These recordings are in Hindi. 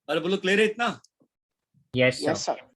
अरे बोलो क्लियर है इतना? Yes yes sir. Sir.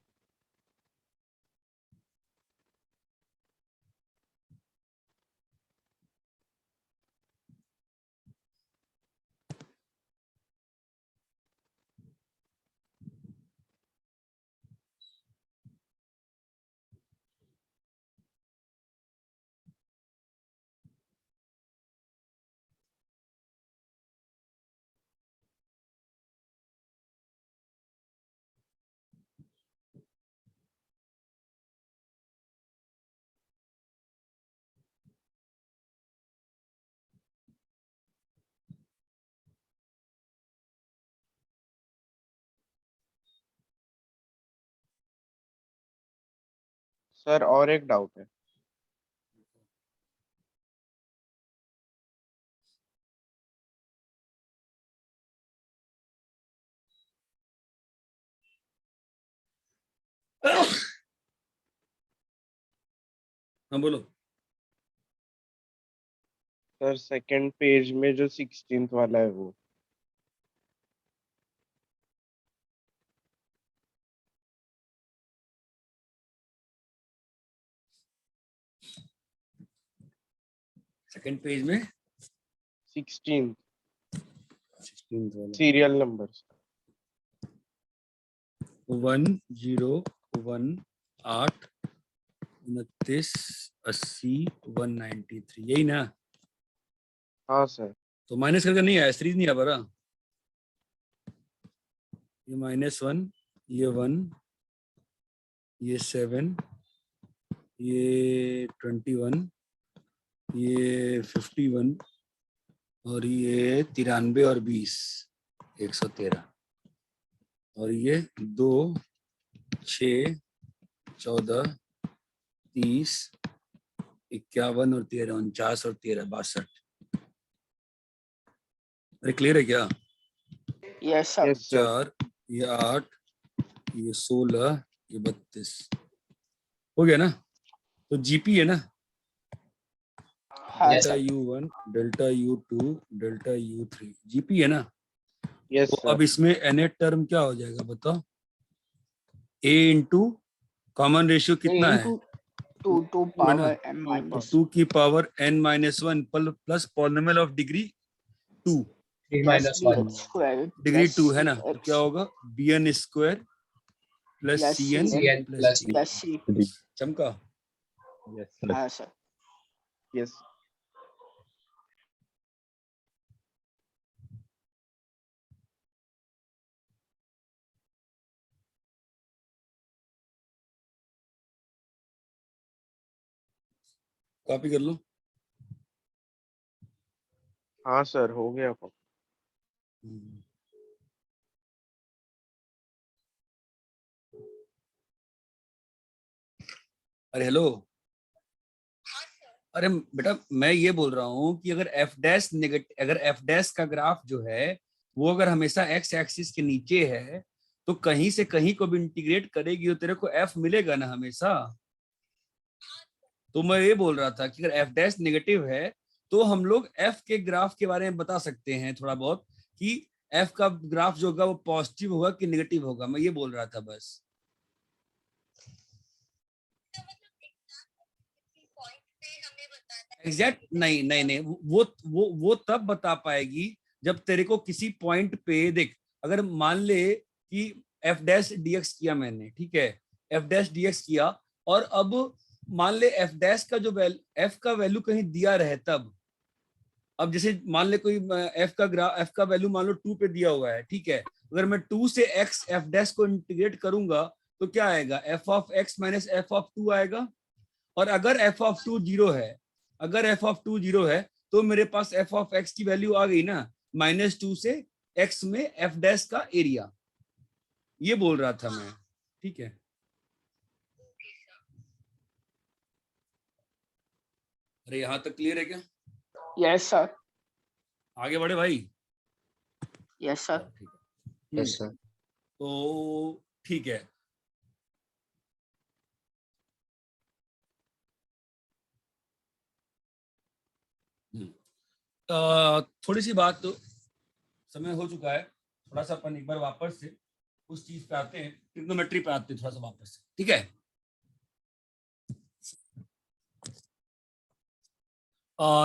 Sir और एक डाउट है। हाँ बोलो। सर सेकंड पेज में जो 16th वाला है वो। सेकंड पेज में 16th 16th वाला सीरियल नंबर। 1018 29 80 193 यही ना? हाँ सर। तो माइनस करके नहीं आया, सीरीज नहीं आ पा रहा। ये -1, ये 1, ये 7, ये 21, ये 51 और ये 93 और 20 113 और ये 2 6 14 30 51 और 13 49 और 13 62। अरे क्लियर है क्या? Yes sir. Yes sir. 4 ये 8 ये 16 ये 32 हो गया ना? तो जीपी है ना? हाँ delta sir. U1 delta U2 delta U3 GP है ना? यस तो सर। अब इसमें Na टर्म क्या हो जाएगा बताओ? A इंटू कॉमन रेशियो कितना है? 2 है ना? पावर n तो माइनस 2 की power n-1 plus polynomial of degree 2 3 - 1 square degree 2 है ना? तो क्या होगा? bn square plus plus cn CN plus d plus C. चमका। हाँ सर। यस। कॉपी कर लो। हाँ सर हो गया। अरे हेलो। अरे बेटा मैं ये बोल रहा हूँ कि अगर एफ डैश नेगेटिव, अगर एफ डैश का ग्राफ जो है वो अगर हमेशा एक्स एक्सिस के नीचे है तो कहीं से कहीं को भी इंटीग्रेट करेगी तो तेरे को एफ मिलेगा ना हमेशा। तो मैं ये बोल रहा था कि अगर एफ डैश नेगेटिव है तो हम लोग एफ के ग्राफ के बारे में बता सकते हैं थोड़ा बहुत कि एफ का ग्राफ जो होगा वो पॉजिटिव होगा कि नेगेटिव होगा। मैं ये बोल रहा था बस। एग्जैक्ट नहीं नहीं नहीं, वो तब बता पाएगी जब तेरे को किसी पॉइंट पे देख। अगर मान ले कि एफ डैश डीएक्स किया मैंने, ठीक है, एफ डैश डीएक्स किया और अब मान ले एफ डैश का जो एफ का वैल्यू कहीं दिया रहे तब। अब जैसे मान ले कोई एफ का वैल्यू मान लो 2 पे दिया हुआ है, ठीक है, अगर मैं 2 से एक्स एफ डैश को इंटीग्रेट करूंगा तो क्या आएगा? F of x minus F of 2 आएगा। और अगर एफ ऑफ 2 जीरो है, अगर एफ ऑफ 2 जीरो है तो मेरे पास एफ ऑफ एक्स की वैल्यू आ गई ना, -2 से एक्स में एफ डैश का एरिया। ये बोल रहा था मैं, ठीक है। अरे यहां तक क्लियर है क्या? Yes sir. आगे बढ़े भाई। Yes sir. ठीक है। Yes sir. तो ठीक है। थोड़ी सी बात तो समय हो चुका है थोड़ा सा अपन एक बार वापस से उस चीज पे आते हैं, ट्रिग्नोमेट्री पे आते हैं थोड़ा सा वापस से, ठीक है।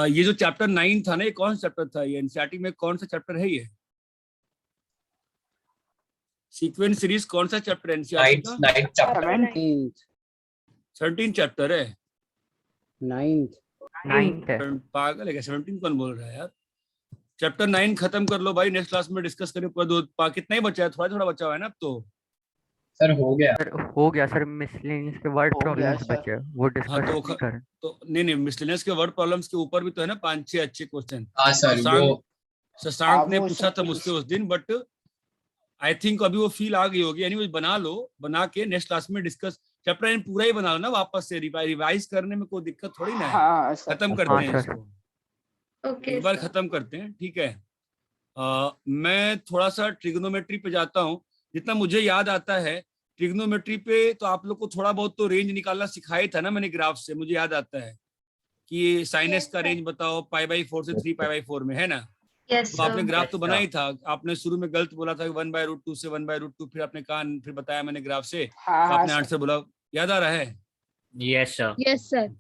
ये जो चैप्टर 9 था ना, ये कौन सा चैप्टर था? ये एनसीईआरटी में कौन सा चैप्टर है? ये सीक्वेंस सीरीज कौन सा चैप्टर है एनसीईआरटी का? Ninth chapter. 17 चैप्टर है। नाइन्थ है। पागल है क्या? 17 कौन बोल रहा है यार? चैप्टर 9 खत्म कर लो भाई, नेक्स्ट क्लास में डिस्कस करें। कितना ही बचा है? थोड़ा थोड़ा बचा हुआ है ना अब तो। सर हो गया। सर हो गया सर, मिसलेनियस के वर्ड हो गया, प्रॉब्लम्स सर। बचे हैं, वो डिस्कस कर। तो नहीं, मिसलेनियस के वर्ड प्रॉब्लम्स के ऊपर भी तो है ना 5-6 अच्छे क्वेश्चन। हाँ सर वो शशांक ने वो पूछा था सब मुझसे उस दिन, बट आई थिंक अभी वो फील आ गई होगी। एनीवेज बना लो, बना के नेक्स्ट क्लास में डिस्कस। चैप्टर 9 पूरा ही बना लो ना वापस से, रिवाइज करने में कोई दिक्कत थोड़ी ना है। हाँ सर। खत्म करते हैं हाँ, सर। इसको, एक बार खत्म करते हैं, ठीक है। मैं थोड़ा सा ट्रिग्नोमेट्री पे जाता हूँ। जितना मुझे याद आता है ट्रिग्नोमेट्री पे, तो आप लोग को थोड़ा बहुत तो रेंज निकालना सिखाया था ना मैंने ग्राफ से, मुझे याद आता है कि साइनस का रेंज बताओ π/4 से 3π/4 में, है ना? तो आपने ग्राफ तो बना ही था। आपने शुरू में गलत बोला था 1/√2 से 1/√2, फिर आपने कहा, फिर बताया मैंने ग्राफ से, हाँ आपने सर। आंसर बोला। याद आ रहा है? Yes sir. Yes sir.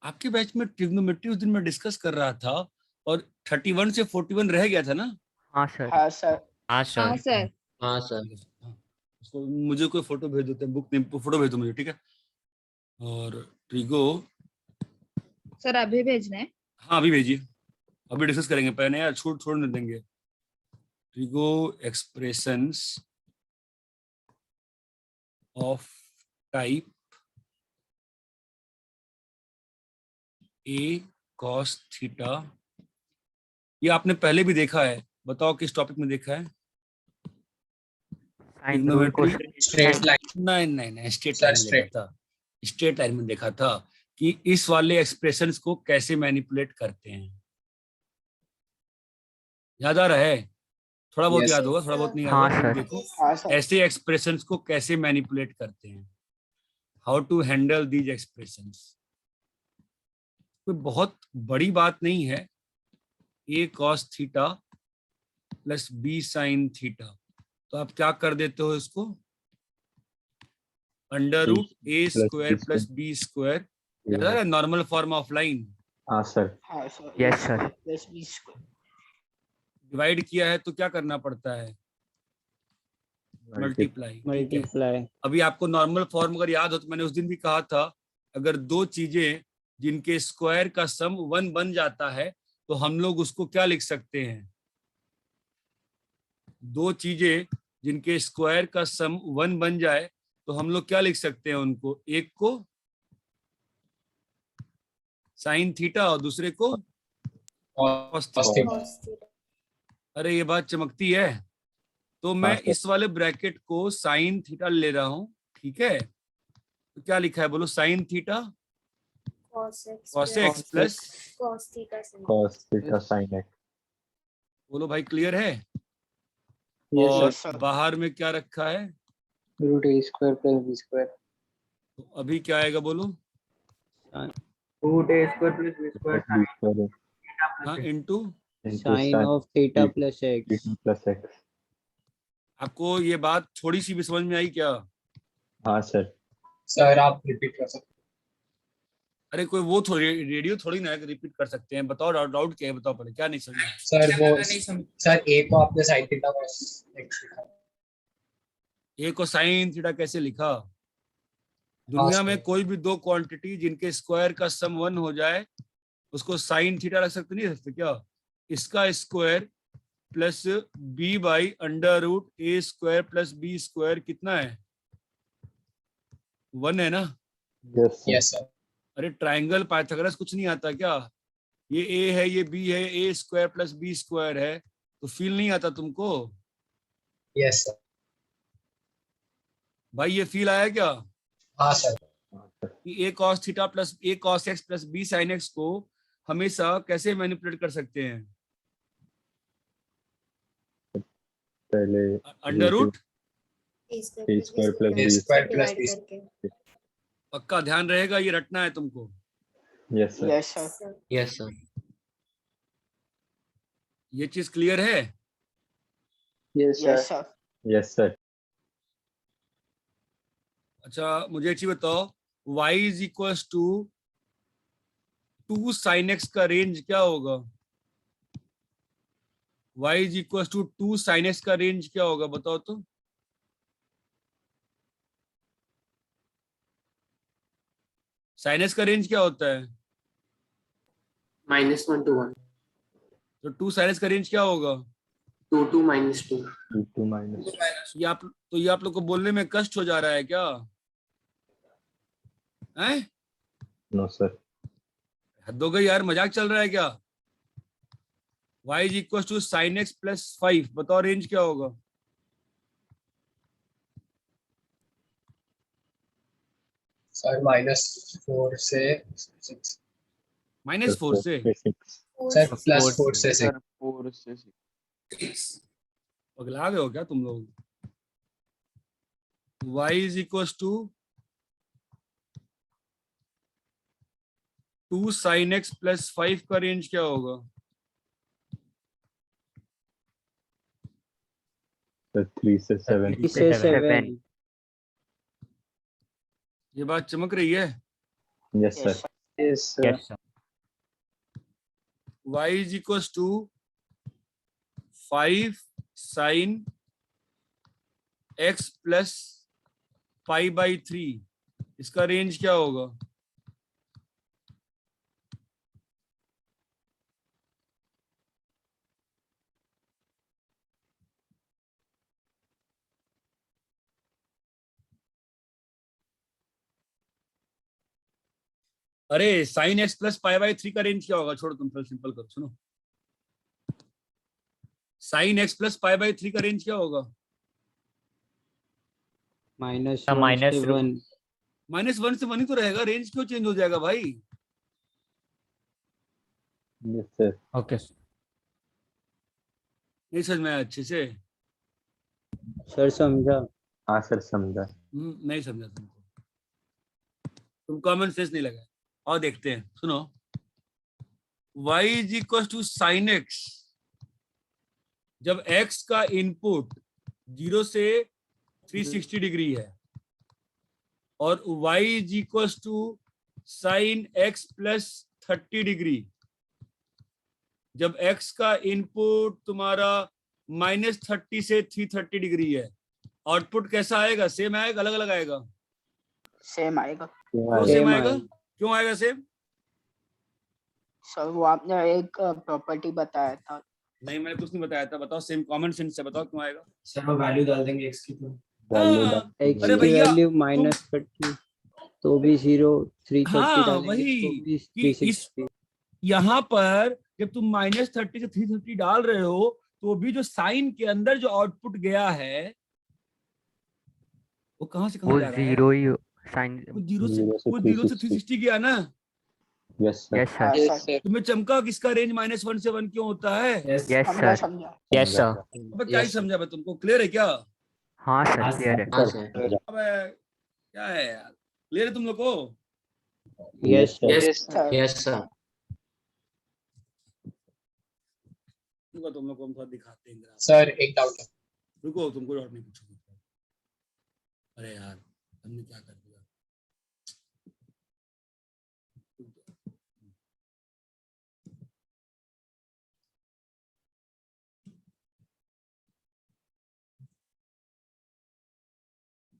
आपके बैच में ट्रिग्नोमेट्री उस दिन मैं डिस्कस कर रहा था और 31 से 41 रह गया था ना? हाँ सर। हाँ सर। हाँ हाँ सर। सर। हाँ सर। हाँ, उसको मुझे कोई फोटो भेज देते हैं, बुक में फोटो भेज दो मुझे, ठीक है। और ट्रिगो, सर अभी भेजना है? हाँ अभी भेजिए, अभी डिस्कस करेंगे, पहले यार छोड़ नहीं देंगे। Trigo expressions of type A cos theta, ये आपने पहले भी देखा है, बताओ किस टॉपिक में देखा है? ट्रिग्नोमेट्री। Straight line. नहीं, स्ट्रेट सर, लाइन में देखा था। स्ट्रेट लाइन में देखा था कि इस वाले एक्सप्रेशंस को कैसे मैनिपुलेट करते हैं। याद आ रहा है? थोड़ा बहुत Yes, याद sir. होगा, थोड़ा बहुत नहीं याद हाँ, होगा, सर। देखो हाँ सर। ऐसे एक्सप्रेशंस को कैसे मैनिपुलेट करते हैं, how to handle these expressions. कोई बहुत बड़ी बात नहीं है। A cos theta plus B sine theta, तो आप क्या कर देते हो इसको? √a² प्लस b², normal form of line. हाँ सर। हाँ sir. Yes, sir. Plus B square. Divide किया है तो क्या करना पड़ता है? मल्टीप्लाई। अभी आपको नॉर्मल फॉर्म अगर याद हो तो मैंने उस दिन भी कहा था, अगर दो चीजें जिनके स्क्वायर का सम 1 बन जाता है तो हम लोग उसको क्या लिख सकते हैं? दो चीजें जिनके स्क्वायर का सम 1 बन जाए तो हम लोग क्या लिख सकते हैं उनको? एक को साइन थीटा और दूसरे को कॉस थीटा। अरे ये बात चमकती है। तो मैं हाँ, सर। इस वाले ब्रैकेट को साइन थीटा ले रहा हूं, ठीक है। तो क्या लिखा है बोलो? Sine theta cos x plus cos theta cos theta sin x। बोलो भाई, क्लियर है? Yes, और sir. बाहर में क्या रखा है? √a² प्लस b²। तो अभी क्या आएगा बोलो? √a² प्लस b²। हाँ, into sine of theta plus x. Plus x। आपको ये बात थोड़ी सी भी समझ में आई क्या? हाँ सर। सर आप रिपीट कर सकते अरे कोई वो थोड़ी रेडियो थोड़ी ना है रिपीट कर सकते हैं। बताओ डाउट क्या है, बताओ पहले, क्या नहीं समझ में आया? सर वो सर ए को आपने साइन थीटा cos x लिखा। ए को साइन थीटा कैसे लिखा? दुनिया में कोई भी दो क्वांटिटी जिनके स्क्वायर का सम 1 हो जाए उसको साइन थीटा रख सकते, नहीं रख सकते क्या? इसका square plus b/√a² plus b² कितना है? 1 है ना? Yes sir. Yes sir. अरे ट्राइंगल पाइथागोरस कुछ नहीं आता क्या? ये a है, ये b है, a² प्लस b² है, तो फील नहीं आता तुमको? Yes sir. भाई ये फील आया क्या हाँ सर। कि a cos theta plus a cos x plus b sin x को हमेशा कैसे मैनिपुलेट कर सकते हैं? पहले अंडर रूट a² प्लस b²। a² प्लस b²। पक्का ध्यान रहेगा, ये रटना है तुमको। Yes, sir. Yes, sir. sir. Yes, sir. ये चीज क्लियर है? Yes, sir. Yes, sir. Yes, sir. अच्छा मुझे एक चीज बताओ, y is equal to 2 sin x का रेंज क्या होगा? y is equal to 2 sin x का रेंज क्या होगा बताओ तो? sin x का रेंज क्या होता है? -1 to 1. तो 2 sin x का रेंज क्या होगा? 2 to -2. 2 minus. ये आप लोग को बोलने में कष्ट हो जा रहा है क्या? हैं? No, sir. हद हो गई यार, मजाक चल रहा है क्या? y is equal to sin x plus 5, बताओ रेंज क्या होगा? सर -4 से 6. -4 से? सर +4 से 6. 4 से 6. पगला गए हो क्या तुम लोग? y is equal to 2 sin x plus 5 का रेंज क्या होगा? Sir, 3 से 7. 3 से 7. ये बात चमक रही है? Yes, sir. Yes, sir. Yes, sir. y is equal to 5 sin x plus pi by 3, इसका रेंज क्या होगा? अरे sin x plus pi by 3 का रेंज क्या होगा? छोड़ो तुम, सिंपल करो, सुनो। sin x plus pi by 3 का रेंज क्या होगा? -1 minus से 1. -1 से 1 ही तो रहेगा, रेंज क्यों चेंज हो जाएगा भाई? Yes, sir. Okay. नहीं समझ में आया अच्छे से? सर समझा. हाँ सर समझा. नहीं समझा तुम कॉमन सेंस नहीं लगा। और देखते हैं, सुनो, y is equal to sine x, जब x का इनपुट 0 से 360 डिग्री है और y is equal to sine x plus 30 degree, जब x का इनपुट तुम्हारा -30 से 330 डिग्री है, आउटपुट कैसा आएगा? सेम आएगा, अलग अलग आएगा? सेम आएगा। क्यों सेम आएगा? क्यों आएगा सेम? सर वो आपने एक प्रॉपर्टी बताया था। नहीं, मैंने कुछ नहीं बताया था। बताओ, सेम कॉमन सेंस से बताओ क्यों आएगा? सर वो वैल्यू डाल देंगे x की तो। x अरे की भैया, वैल्यू -30 तो भी 0, 330 हाँ, डालेंगे वही तो भी कि 360. यहाँ पर जब तुम -30 से 330 डाल रहे हो तो भी जो साइन के अंदर जो आउटपुट गया है वो कहाँ से कहाँ जा रहा है? जीरो ही साइन। वो 0 से 360 गया ना? Yes sir. यस हाँ, सर। सर। तुम्हें चमका किसका रेंज -1 से 1 क्यों होता है? यस समझा सर। समझा। Yes sir. अब क्या ही समझा मैं तुमको? क्लियर है क्या? हाँ सर क्लियर है। हाँ सर। अब क्या है यार, क्लियर है तुम लोग को? Yes yes sir. Yes sir. रुको, तुम लोग को हम थोड़ा दिखाते हैं ग्राफ। सर एक डाउट है। रुको, तुमको डाउट नहीं पूछूंगा। अरे यार, हमने क्या कर दिया?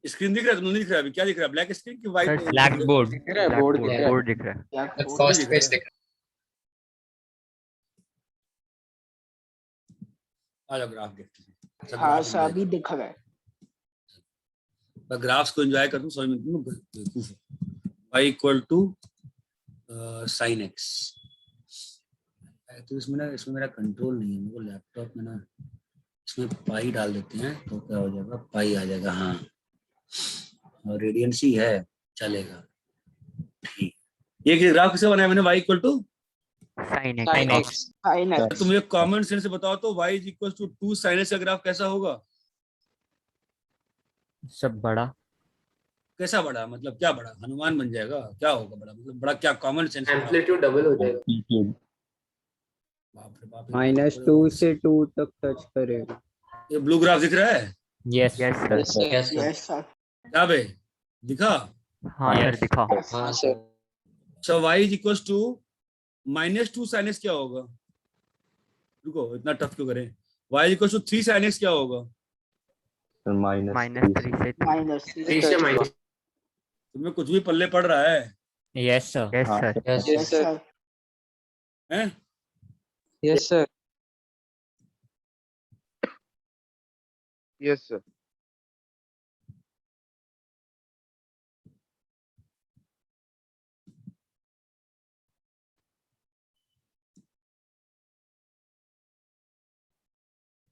स्क्रीन दिख रहा है? तुम नहीं दिख रहा है? अभी क्या दिख रहा है? ब्लैक स्क्रीन की white? Sir, black board. Board दिख रहा है। फर्स्ट पेज दिख आ जाओ, ग्राफ देखते हैं। अच्छा, हाँ ग्राफ सर अभी दिख रहा है। मैं ग्राफ्स को एंजॉय करता हूँ, समझ में बेवकूफ है। y equal to sine x. तो इसमें मेरा कंट्रोल नहीं है, मेरे को लैपटॉप में ना इसमें पाई डाल देते हैं तो क्या हो जाएगा? पाई आ जाएगा। हाँ, और रेडियंसी है, चलेगा। ठीक, ये ग्राफ किसका बनाया मैंने? y equal to sine sine x. X. Sine x. तुम ये कॉमन सेंस से बताओ तो y is equal to 2 sin x का ग्राफ कैसा होगा? सब बड़ा। कैसा बड़ा, मतलब क्या बड़ा, हनुमान बन जाएगा, क्या होगा बड़ा, मतलब बड़ा क्या, कॉमन सेंस। एम्पलीट्यूड डबल हो जाएगा। एम्पलीट्यूड बाप रे बाप, -2 से 2 तक टच करेगा। ये ब्लू ग्राफ दिख रहा है yes yes sir. Yes sir yes sir. Yes sir. क्या बे, दिखा? हाँ सर दिखा। हाँ सर। अच्छा, y is equal to -2 sin x क्या होगा? रुको, इतना टफ क्यों करें? y is equal to 3 sin x क्या होगा? सर -3 से 3। थ्री से माइनस। तुम्हें कुछ भी पल्ले पड़ रहा है? Yes sir. यस हाँ सर। Sir yes sir. हैं? Yes sir. Yes sir.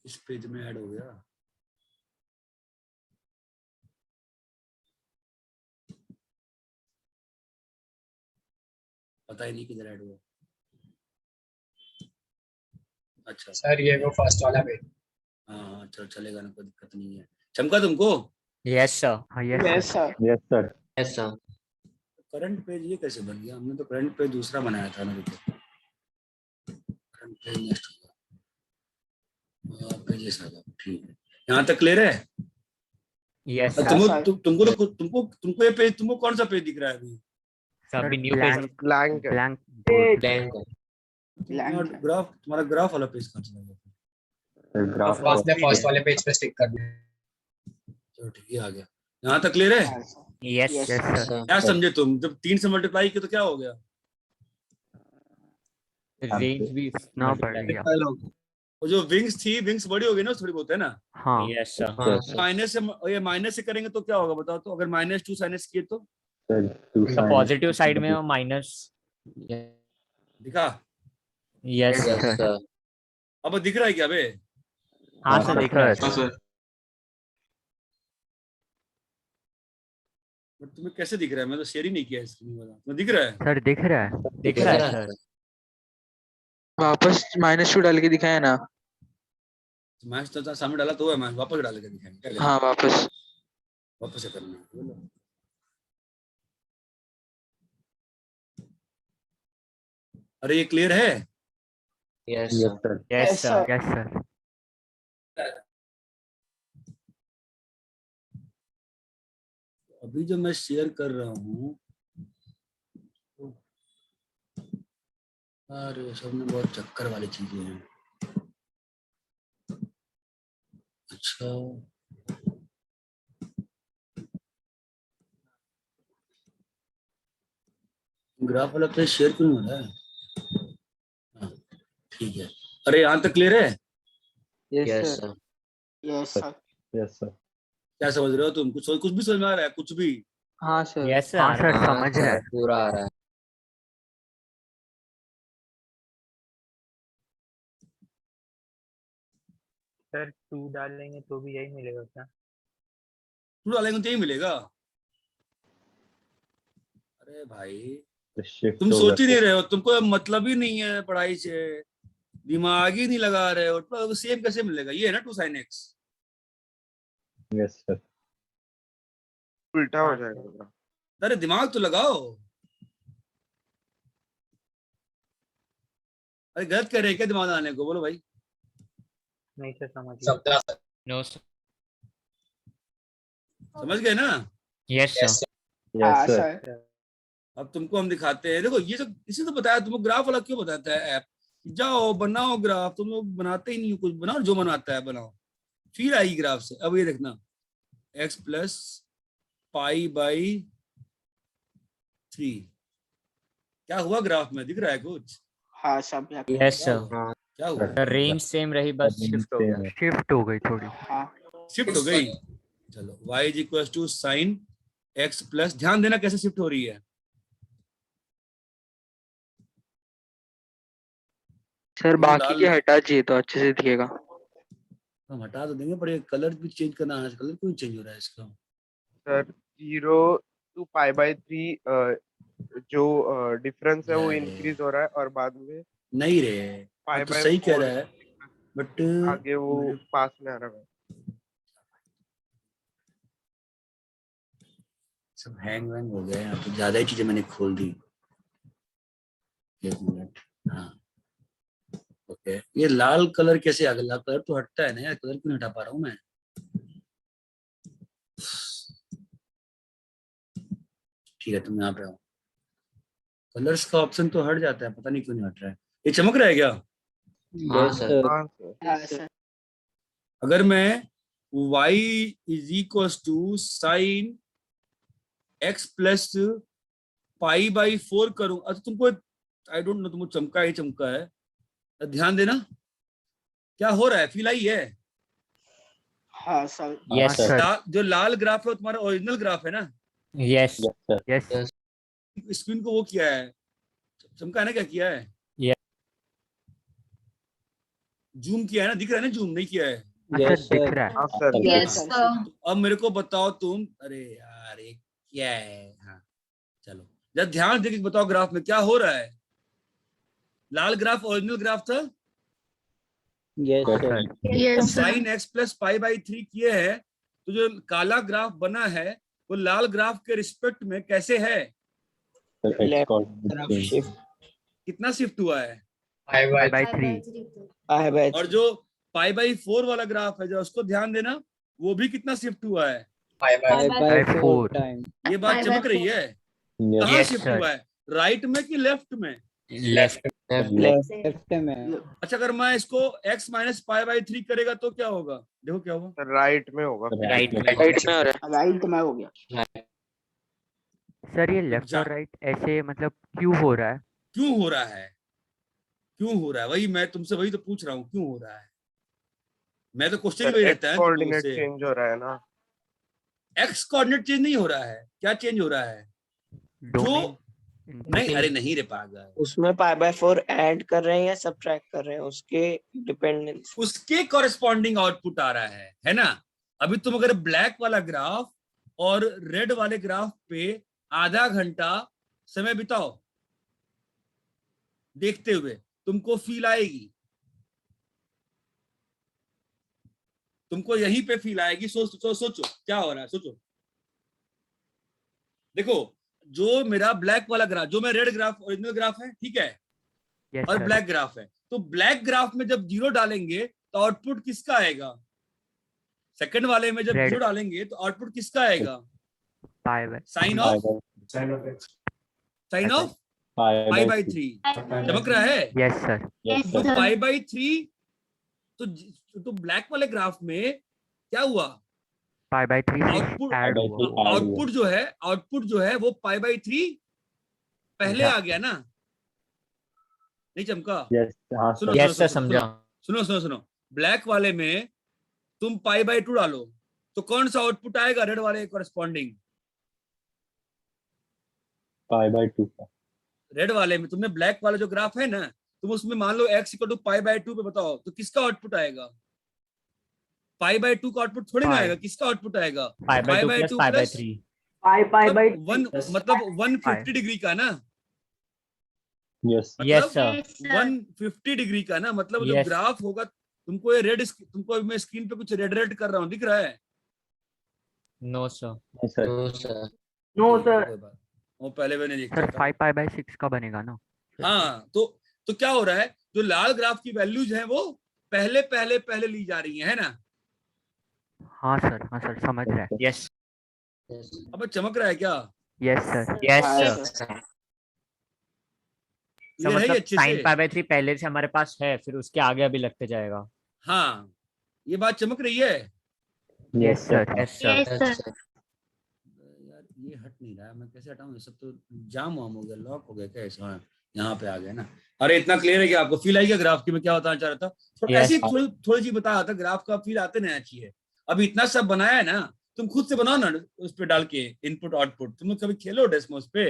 इस पेज में ऐड हो गया। पता ही नहीं किधर ऐड हुआ। अच्छा सर ये वो फर्स्ट वाला पेज। हाँ चलो चलेगा ना, कोई दिक्कत नहीं है। चमका तुमको? Yes sir. हाँ yes yes sir. Sir. Yes sir yes sir. Current page ये कैसे बन गया? हमने तो करंट पेज दूसरा बनाया था ना। देखो करंट पेज नेक्स्ट होगा, पेजेस आ गया, ठीक है। यहाँ तक क्लियर है? यस हाँ, तुमको सर। तुमको तुमको तुमको ये पेज, तुमको कौन सा पेज दिख रहा है अभी? सर अभी न्यू ब्लैंक ब्लैंक है। Blank blank. Blank है। ग्राफ, तुम्हारा ग्राफ वाला पेज कहाँ चला गया? सर ग्राफ तो आपने फर्स्ट वाले पेज पे स्टिक कर दिया। चलो ठीक है, आ गया। यहाँ तक क्लियर है? हाँ sir. Yes Yes, yes yes sir. Sir. क्या समझे तुम? जब 3 से मल्टीप्लाई किया तो क्या हो गया? रेंज भी इतना बढ़ गया। वो जो विंग्स थी, विंग्स बड़ी हो गई ना थोड़ी बहुत, है ना? हाँ यस सर। हाँ सर। माइनस से, ये माइनस से करेंगे तो क्या होगा बताओ तो? अगर -2 sin x किए तो सर 2 sin पॉजिटिव साइड में माइनस। दिखा? Yes yes sir. सर। अब दिख रहा है क्या बे? हाँ सर दिख रहा है। बट तुम्हें कैसे दिख रहा है? मैं तो शेयर ही नहीं किया स्क्रीन वाला। तुम्हें दिख रहा है? सर दिख रहा है। दिख रहा है सर। वापस -2 डाल के दिखाया ना। मैच तो सामने डाला तो है, मैच वापस डाल के दिखाएंगे क्या करें? हाँ वापस। वापस से करना है, बोलो। अरे ये क्लियर है? Yes yes sir. Sir yes Yes, sir. sir. Yes sir. अभी जो मैं शेयर कर रहा हूँ, अरे सब में बहुत चक्कर वाली चीजें हैं। अच्छा ग्राफ वाला पेज शेयर क्यों नहीं हो रहा है? हाँ, ठीक है। अरे यहाँ तक क्लियर है? Yes sir. Yes sir. Yes sir क्या समझ रहे हो तुम? कुछ भी समझ में आ रहा है? कुछ भी? हाँ सर। Yes sir. हाँ सर हाँ समझ रहा सर, है। पूरा आ रहा है। सर 2 डालेंगे तो भी यही मिलेगा क्या? टू डालेंगे तो यही मिलेगा? अरे भाई शिफ्ट तुम होगा सोच ही नहीं रहे हो, तुमको मतलब ही नहीं है पढ़ाई से, दिमाग ही नहीं लगा रहे हो, तो सेम कैसे मिलेगा? ये है ना 2 sin x। यस सर उल्टा हो हाँ, जाएगा। अरे दिमाग तो लगाओ। अरे गलत कर रहे हैं क्या दिमाग लगाने को? बोलो भाई। नहीं सर समझ गया। 17 सर। No sir. समझ गए ना? Yes yes sir. सर। हाँ यस सर। सर अब तुमको हम दिखाते हैं, देखो ये सब इसी तो बताया तुमको। ग्राफ वाला क्यों बताता है ऐप? जाओ बनाओ ग्राफ, तुम लोग बनाते ही नहीं हो। कुछ बनाओ, जो बनाता है बनाओ, फिर आएगी ग्राफ से। अब ये देखना, x प्लस π/3 क्या हुआ ग्राफ में? दिख रहा है कुछ? हाँ सब यहाँ यस क्या सर। हुआ? हाँ क्या हुआ? सर रेंज सेम रही, बस Range शिफ्ट हो same गया। है। शिफ्ट हो गई थोड़ी। हाँ। शिफ्ट हो गई। चलो y is equal to sine x plus, ध्यान देना कैसे शिफ्ट हो रही है। सर तुम बाकी डाल, के हटा चाहिए तो अच्छे से दिखेगा। हम हटा तो देंगे, पर ये कलर भी चेंज करना है। कलर क्यों चेंज हो रहा है इसका? सर 0 to π/3 जो डिफरेंस है वो अरे। इंक्रीज हो रहा है और बाद में नहीं रे, बात तो सही कह π/4 रहा है, बट आगे वो पास में आ रहा है। सब हैंग वैंग हो गया यहाँ पे, ज्यादा ही चीजें मैंने खोल दी। एक मिनट, हाँ ओके। ये लाल कलर कैसे आ गया? लाल कलर तो हटता है ना यार, कलर क्यों नहीं हटा पा रहा हूँ मैं? ठीक है, तुम यहाँ पे आओ। कलर्स का ऑप्शन तो हट जाता है, पता नहीं क्यों नहीं हट रहा है। ये चमक रहा है क्या? Yes, sir. हाँ सर। हाँ सर। अगर मैं y is equal to sine x plus pi by 4 करूं, अच्छा तुमको आई डोंट नो, तुमको चमका ही चमका है, ध्यान देना क्या हो रहा है, फील आई है? हाँ सर। Yes sir. सर। जो लाल ग्राफ है वो तुम्हारा ओरिजिनल ग्राफ है ना? Yes Yes, sir. Yes screen को वो किया है, चमका है ना? क्या किया है? जूम किया है ना? दिख रहा है ना? जूम नहीं किया है? अच्छा Yes, दिख sir. रहा है। हाँ सर। Yes, sir. sir. तो अब मेरे को बताओ तुम, अरे यार ये क्या है? हाँ चलो जब ध्यान देके बताओ ग्राफ में क्या हो रहा है। लाल ग्राफ ओरिजिनल ग्राफ था, Yes, Yes, sir. sir. Yes, sir. Sine x plus pi by 3 किए हैं, तो जो काला ग्राफ बना है वो लाल ग्राफ के रिस्पेक्ट में कैसे है? Sir, X Left coordinate तरफ change. shift कितना शिफ्ट हुआ है? I by by 3 I by और जो पाई बाई 4 वाला ग्राफ है, जो उसको ध्यान देना, वो भी कितना शिफ्ट हुआ है? I by Pi By by 4 4 times. ये बात Pi by चमक रही 4. है? Yes, कहाँ Yes, शिफ्ट sir. हुआ है, राइट में कि लेफ्ट में? left left. Left में. अच्छा अगर मैं इसको x माइनस पाई बाई 3 करेगा तो क्या होगा? देखो क्या होगा। राइट में होगा। राइट में राइट में हो गया। सर ये लेफ्ट और राइट ऐसे मतलब क्यों हो रहा है? क्यों हो रहा है? क्यों हो रहा है? वही मैं तुमसे वही तो पूछ रहा हूँ, क्यों हो रहा है? मैं तो क्वेश्चन वही रहता है तुम लोगों कोऑर्डिनेट से। चेंज हो रहा है ना। एक्स कोऑर्डिनेट चेंज नहीं हो रहा है, क्या चेंज हो रहा है? डोमेन नहीं, अरे नहीं रे पागल, उसमें पाई बाय 4 ऐड कर रहे हैं या सब्ट्रैक्ट कर रहे हैं, उसके डिपेंडेंस उसके कॉरेस्पॉन्डिंग आउटपुट आ रहा है ना? अभी तुम अगर ब्लैक वाला ग्राफ और रेड वाले ग्राफ पे आधा घंटा समय बिताओ देखते हुए, तुमको फील आएगी, तुमको यहीं पे फील आएगी। सोचो क्या हो रहा है, सोचो। देखो जो मेरा ब्लैक वाला ग्राफ, जो मेरा रेड ग्राफ ओरिजिनल ग्राफ है, ठीक है, यस और सर ब्लैक ग्राफ है, तो ब्लैक ग्राफ में जब 0 डालेंगे तो आउटपुट किसका आएगा? सेकंड वाले में जब Red. 0 डालेंगे तो आउटपुट किसका आएगा? Pi by sine Pi of by sine of pi pi by by 3. 3। चमक रहा है? यस सर Yes, तो sir. पाई बाई 3, तो ब्लैक वाले ग्राफ में क्या हुआ? Pi by 3 output add by हुआ। 3 add आउटपुट जो है वो पाई बाई 3 पहले अच्छा। आ गया ना? नहीं चमका? Yes, हाँ सुनो sir. यस सर सुनो समझा। सुनो, ब्लैक वाले में तुम पाई बाई 2 डालो तो कौन सा आउटपुट आएगा रेड वाले कॉरेस्पॉन्डिंग? Pi by 2. रेड वाले में तुमने ब्लैक वाला जो ग्राफ है ना, तुम उसमें मान लो x equal to pi by 2 पे बताओ तो किसका आउटपुट आएगा? पाई बाई 2 का आउटपुट थोड़ी ना Pi. आएगा, किसका आउटपुट आएगा? Pi bye 2 plus pi by 3 मतलब 150 डिग्री का ना, Yes. यस मतलब सर 150 डिग्री का ना, मतलब जो Yes. ग्राफ होगा, तुमको ये रेड, तुमको मैं स्क्रीन पे कुछ रेड कर रहा हूँ, दिख रहा है? No sir No, sir. No, sir. वो पहले मैंने देखा सर था। 5 पाई बाय 6 का बनेगा ना? हाँ तो क्या हो रहा है, जो लाल ग्राफ की वैल्यूज हैं वो पहले ली जा रही है ना? हाँ सर समझ रहा है। यस अब चमक रहा है क्या? यस सर हाँ, यस sir. सर क्लियर है ये मतलब अच्छे साइन से? पाई बाय 3 पहले से हमारे पास है, फिर उसके आगे अभी लगते जाएगा। हाँ ये बात चमक रही है यस सर यस सर यार। ये हट नहीं रहा है, मैं कैसे हटाऊं? ये सब तो जाम वाम हो गया, लॉक हो गया क्या? ऐसा यहाँ पे आ गया ना। अरे इतना क्लियर है कि आपको फील आई क्या ग्राफ की? मैं क्या बताना चाह रहा था, तो Yes. ऐसी थोड़ी सी बता रहा था, ग्राफ का फील आते नहीं चाहिए। अभी इतना सब बनाया है ना, तुम खुद से बनाओ ना उस पे डाल के इनपुट आउटपुट। तुम लोग कभी खेलो डेस्मोस पे?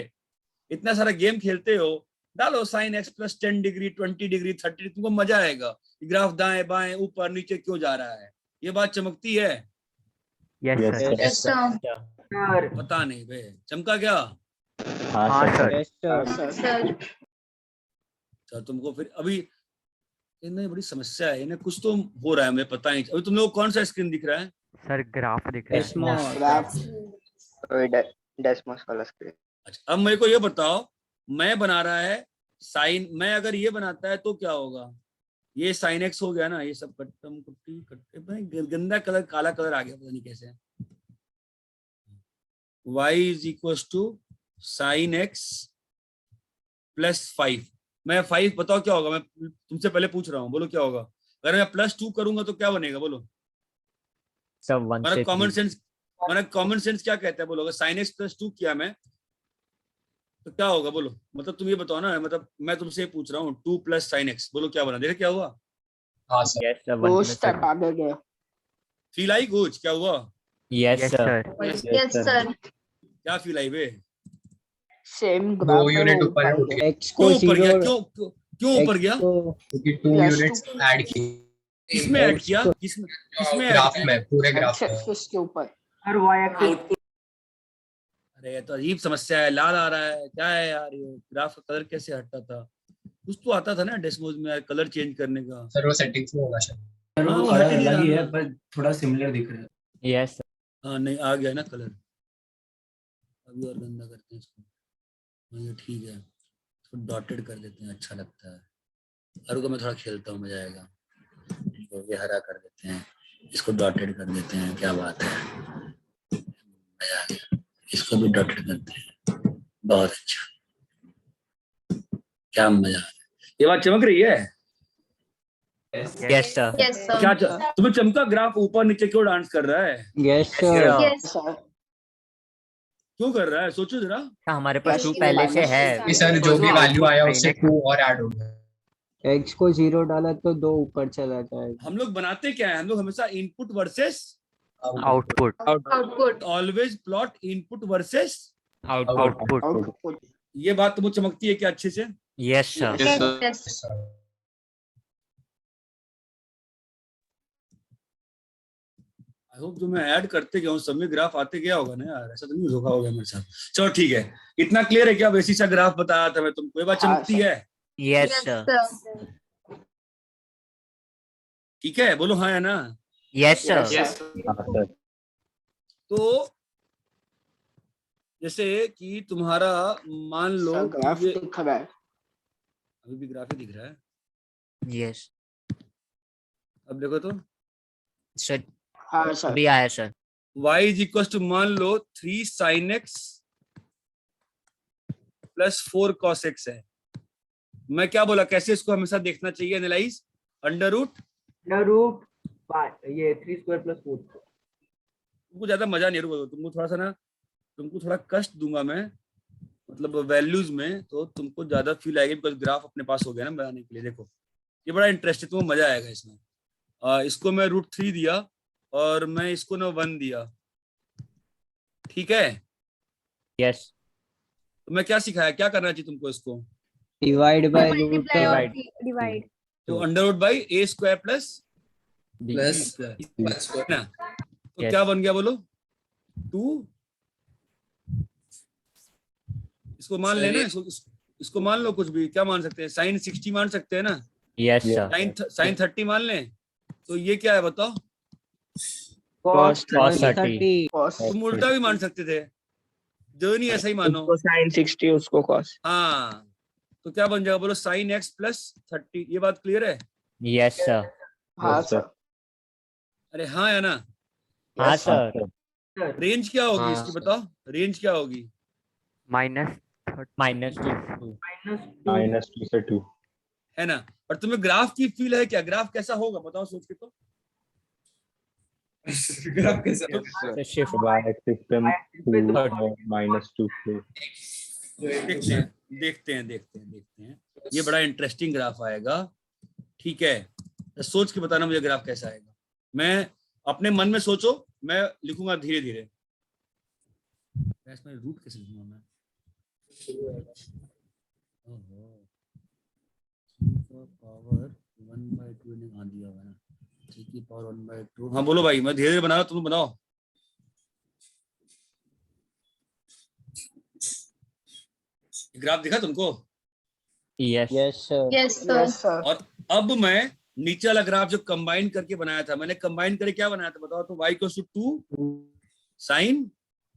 इतना सारा गेम खेलते हो, डालो sine x plus 10 degree 20 degree 30, तुमको मजा आएगा। ग्राफ दाएं बाएं ऊपर नीचे क्यों जा रहा है, ये बात चमकती है? Yes Yes, sir Yes, sir. पता नहीं बे, चमका क्या? हाँ हाँ sir. Sir Yes, sir. Sir. तो तुमको फिर अभी इनमें बड़ी समस्या है, इन्हें कुछ तो हो रहा है, मुझे पता नहीं। अभी तुम लोग कौन सा स्क्रीन दिख रहा है? सर ग्राफ दिख रहा है। Small. ग्राफ डेसिमल वाला स्क्रीन। अच्छा अब मेरे को ये बताओ, मैं बना रहा है साइन, मैं अगर ये बनाता है तो क्या होगा, ये साइन एक्स हो गया ना, ये सब कट्टम कुट्टी कट्टे भाई, गंदा कलर काला कलर आ गया पता नहीं कैसे। y is equal to sine x plus 5। मैं 5 बताओ क्या होगा, मैं तुमसे पहले पूछ रहा हूँ, बोलो क्या होगा। अगर मैं +2 करूंगा तो क्या बनेगा बोलो। सब 1 मेरा से कॉमन सेंस क्या कहता है बोलो, अगर साइन एक्स +2 किया मैं तो क्या होगा बोलो। मतलब तुम ये बताओ ना, मतलब मैं तुमसे पूछ रहा हूँ 2 + sin x, बोलो क्या बना, देखा क्या हुआ। हाँ सर। यस सर, 1 दो plus स्टेप आगे गए। फील आई कुछ, क्या हुआ, yes yes sir, sir. Yes sir. क्या फील आई बे, सेम 2 ग्राफ है यूनिट वो ऊपर है, ऊपर उठ गए। गए x को क्यों ऊपर गया, 0 क्यों ऊपर गया, क्योंकि 2 Plus यूनिट्स 2 ऐड किए किसमें ऐड x किया, को किसमें ऐड ग्राफ किया। में, पूरे ग्राफ एक्स में। एक्सिस के ऊपर। और वाई एक्सिस। अरे ये तो अजीब समस्या है, लाल आ रहा है, क्या है यार, ये ग्राफ का कलर कैसे हटता था, कुछ तो आता था ना डेस्मोज में कलर चेंज करने का। सर वो सेटिंग्स में होगा शायद। हाँ, वो हट ही नहीं अलग ही रहा है ना। पर थोड़ा सिमिलर दिख रहा है। यस हाँ नहीं आ गया ना कलर, अभी और गंदा करते हैं इसको। हाँ, ये ठीक है, इसको डॉटेड कर देते हैं, अच्छा लगता है। और को मैं थोड़ा खेलता हूँ, मजा आएगा। तो ये हरा कर देते हैं, इसको डॉटेड कर देते हैं, क्या बात है, मजा आ गया। इसको भी डॉटेड करते हैं, बहुत अच्छा, क्या मजा आ रहा है। ये बात चमक रही है, यस सर, यस सर। क्या तुम्हें चमका ग्राफ ऊपर नीचे क्यों डांस कर रहा है, यस सर, यस सर क्यों कर रहा है, सोचो जरा। हमारे पास Plus 2 2 पहले से minus है। 2 कि सर जो भी वैल्यू आया उससे 2 और ऐड हो गया। x को 0 डाला तो 2 ऊपर चला जाएगा। हम लोग बनाते क्या है, हम लोग हमेशा input versus output output. Always plot input versus output. Output. ये बात तुमको चमकती है क्या अच्छे से। Yes sir. Yes. I hope जो मैं ऐड करते गया हूँ सब में ग्राफ आते गया होगा ना यार, ऐसा तो नहीं धोखा हो गया मेरे साथ। चलो ठीक है, इतना क्लियर है क्या, वैसी सा ग्राफ बताया था मैं तुमको, ये बात हाँ, चमकती सर। है, यस यस सर। सर। ठीक है, बोलो हाँ या ना। Yes sir. Yes, हाँ सर। तो जैसे कि तुम्हारा मान लो सर ग्राफ ये दिख रहा है। अभी भी ग्राफ ही दिख रहा है, यस अब देखो तो सर, हाँ सर। अभी आया sir. y is equal to मान लो 3 sin x plus 4 cos x है। मैं क्या बोला, कैसे इसको हमेशा देखना चाहिए, एनालाइज अंडर रूट ये 3 स्क्वायर प्लस 4। तुमको ज्यादा मजा नहीं आएगा, तुमको थोड़ा सा ना, तुमको थोड़ा कष्ट दूंगा मैं, मतलब वैल्यूज में, तो तुमको ज्यादा फील आएगी, बिकॉज ग्राफ अपने पास हो गया ना बनाने के लिए। देखो ये बड़ा इंटरेस्ट है, तुमको मजा आएगा इसमें। इसको मैं √3 दिया और मैं इसको ना 1 दिया, ठीक है। यस, तो मैं क्या सिखाया, क्या करना चाहिए तुमको इसको, डिवाइड बाय रूट मल्टीप्लाई और डिवाइड। तो under root by a square plus plus ना, तो Yes. क्या बन गया बोलो 2। इसको मान लेना, इसको मान लो, कुछ भी क्या मान सकते हैं, साइन 60 मान सकते हैं ना, यस सर, साइन 30 मान लें, तो ये क्या है बताओ, cos cos 30, 30, cos तुम उल्टा भी मान सकते थे, जो नहीं ऐसा ही मानो। उसको sin 60 उसको cos। हाँ, तो क्या बन जाएगा बोलो, साइन x प्लस 30, ये बात क्लियर है। यस सर, हाँ सर। अरे हाँ या ना, हाँ सर, रेंज क्या होगी हाँ, इसकी सर। बताओ, रेंज क्या होगी, -2 -2 से 2 है ना। और तुम्हें ग्राफ की फील है क्या, ग्राफ कैसा होगा बताओ सोच के, तो ग्राफ कैसा से शिफ्ट y एक्सिस पे 2 और -2 पे। देखते हैं, ये बड़ा इंटरेस्टिंग ग्राफ आएगा, ठीक है। तो सोच के बताना मुझे ग्राफ कैसा आएगा, मैं अपने मन में सोचो, मैं लिखूंगा धीरे धीरे। इसमें रूट कैसे लिखूंगा मैं, ओहो, पावर 1/2 ने कहाँ दिया हुआ है ना, 3 की पावर 1/2। हाँ बोलो भाई, मैं धीरे धीरे बना रहा हूं, तुम बनाओ। ग्राफ दिखा तुमको, yes sir, yes sir. Yes sir. और अब मैं नीचे वाला ग्राफ जो कंबाइन करके बनाया था, मैंने कंबाइन करके क्या बनाया था बताओ, तो y = 2 sine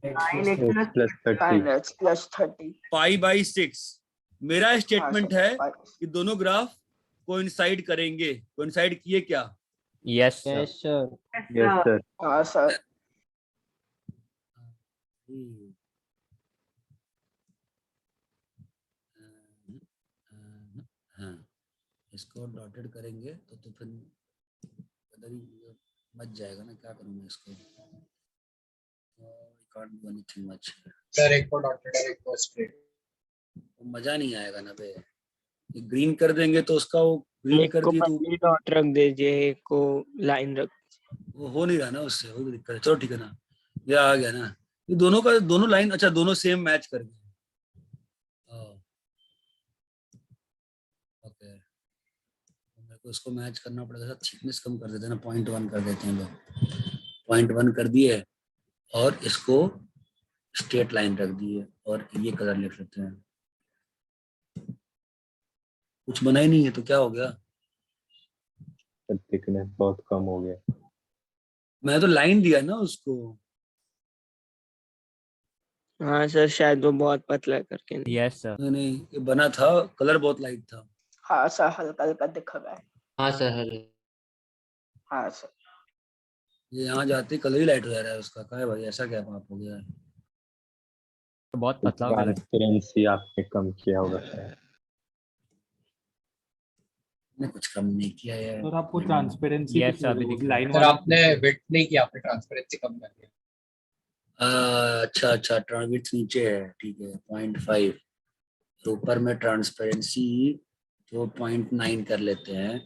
9x x plus 30. 9x plus 30. π/6। मेरा हाँ स्टेटमेंट सर, है कि दोनों ग्राफ कोइंसाइड करेंगे। कोइंसाइड किए क्या? Yes sir. Yes sir. Yes, sir. हाँ सर, हाँ, इसको डॉटेड करेंगे तो फिर उधर ही मच जाएगा ना। क्या करूँ मैं इसको? can't do anything much। Sir एक को डॉटेड है, एक को स्ट्रेट। मजा नहीं आएगा ना बे। ग्रीन कर देंगे तो उसका वो ग्रीन एक कर को दिए तो पहले डॉट रख दीजिए, एक को लाइन रख। वो हो नहीं रहा ना, उससे वो दिक्कत है। चलो ठीक है ना, ये आ गया ना। ये दोनों का दोनों लाइन, अच्छा दोनों सेम मैच कर गए। ओके, मेरे को इसको मैच करना पड़ेगा। थिकनेस कम कर देते हैं ना, 0.1 कर देते हैं लोग। 0.1 कर दिए और इसको स्ट्रेट लाइन रख दिए और ये कलर लिख लेते हैं। कुछ बना ही नहीं है तो क्या हो गया? थिकनेस बहुत कम हो गया। मैं तो लाइन दिया ना उसको। हाँ सर, शायद वो बहुत पतला करके। Yes sir. नहीं, ये बना था, कलर बहुत लाइट था। हाँ सर, हल्का हल्का दिख रहा है। हाँ सर। हाँ सर, ये यहाँ जाते कलर ही लाइट हो जा रहा है उसका। क्या है भाई, ऐसा क्या पाप हो गया है? बहुत पतला हो गया। ट्रांसपेरेंसी आपने कम किया होगा शायद। मैंने कुछ कम नहीं किया यार। सर आपको ट्रांसपेरेंसी Yes, अभी दिख रहा है। लाइन सर आपने विड्थ नहीं किया, आपने ट्रांसपेरेंसी कम कर दिया। अच्छा अच्छा, ट्रांसपेरेंसी नीचे है, ठीक है 0.5। तो ऊपर में ट्रांसपेरेंसी तो 0.9 कर लेते हैं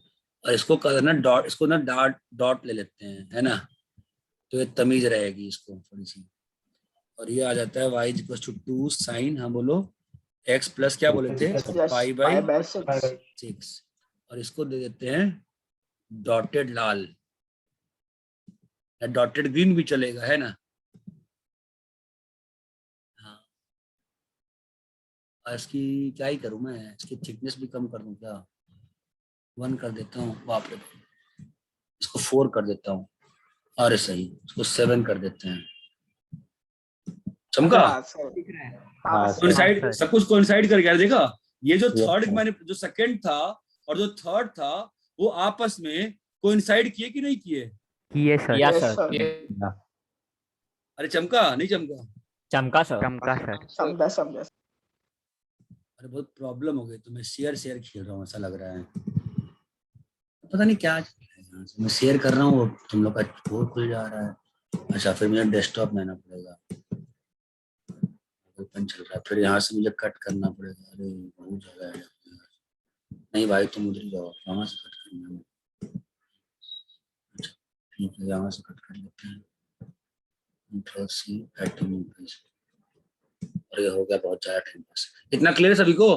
और इसको कर ना डॉट, इसको ना डॉट डॉट ले लेते हैं, है ना? तो ये तमीज रहेगी इसको थोड़ी सी। और ये आ जाता है y=2 साइन, हाँ बोलो, x प्लस क्या बोले थे, प्लस π/6। और इसको दे देते हैं डॉटेड लाल या डॉटेड ग्रीन भी चलेगा, है ना? हाँ, और इसकी क्या ही करूं मैं, इसकी थिकनेस भी कम कर दूं क्या? 1 कर देता हूँ, बाप रे। इसको 4 कर देता हूँ। अरे सही, इसको 7 कर देते हैं। चमका? हाँ सर, हाँ सर, कोइंसाइड, सब कुछ कोइंसाइड कर गया। देखा, ये जो Yes, थर्ड sir. मैंने, जो सेकंड था और जो थर्ड था, वो आपस में कोइंसाइड किए कि नहीं किए? Yes sir. Yes Yes, sir. sir. अरे चमका नहीं चमका? चमका सर। चमका सर। समझा समझा। अरे बहुत प्रॉब्लम हो गई, तो मैं शेयर खेल रहा हूँ ऐसा लग रहा है। पता नहीं क्या चल रहा है यहाँ से। मैं शेयर कर रहा हूँ, तुम लोग का कोड खुल जा रहा है। अच्छा, फिर मुझे डेस्कटॉप लेना पड़ेगा। ओपन चल रहा है, फिर यहाँ से मुझे कट करना पड़ेगा। अरे बहुत जगह है। नहीं भाई, तुम उधर ही जाओ, यहाँ से कट करना है। अच्छा ठीक है, यहाँ से कट कर लेते हैं। Control+C, और ये हो गया बहुत ज्यादा टाइम पास। इतना क्लियर सभी को?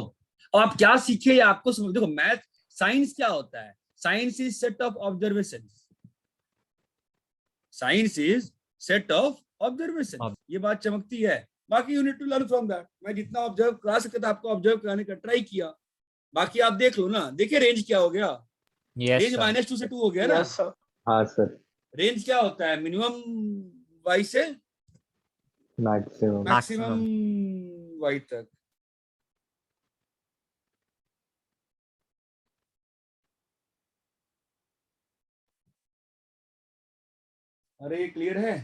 अब आप क्या सीखे या आपको समझ, देखो मैथ साइंस क्या होता है? Science is set of observation. Science is set of observation. ये बात चमकती है। बाकी you need to learn from that. मैं जितना ऑब्जर्व करा सकता था आपको ऑब्जर्व कराने का ट्राई किया। बाकी आप देख लो ना। देखिए रेंज क्या हो गया। रेंज -2 से 2 हो गया ना। Yes, sir. हाँ सर। रेंज क्या होता है? मिनिमम y से मैक्सिमम y तक। अरे क्लियर है?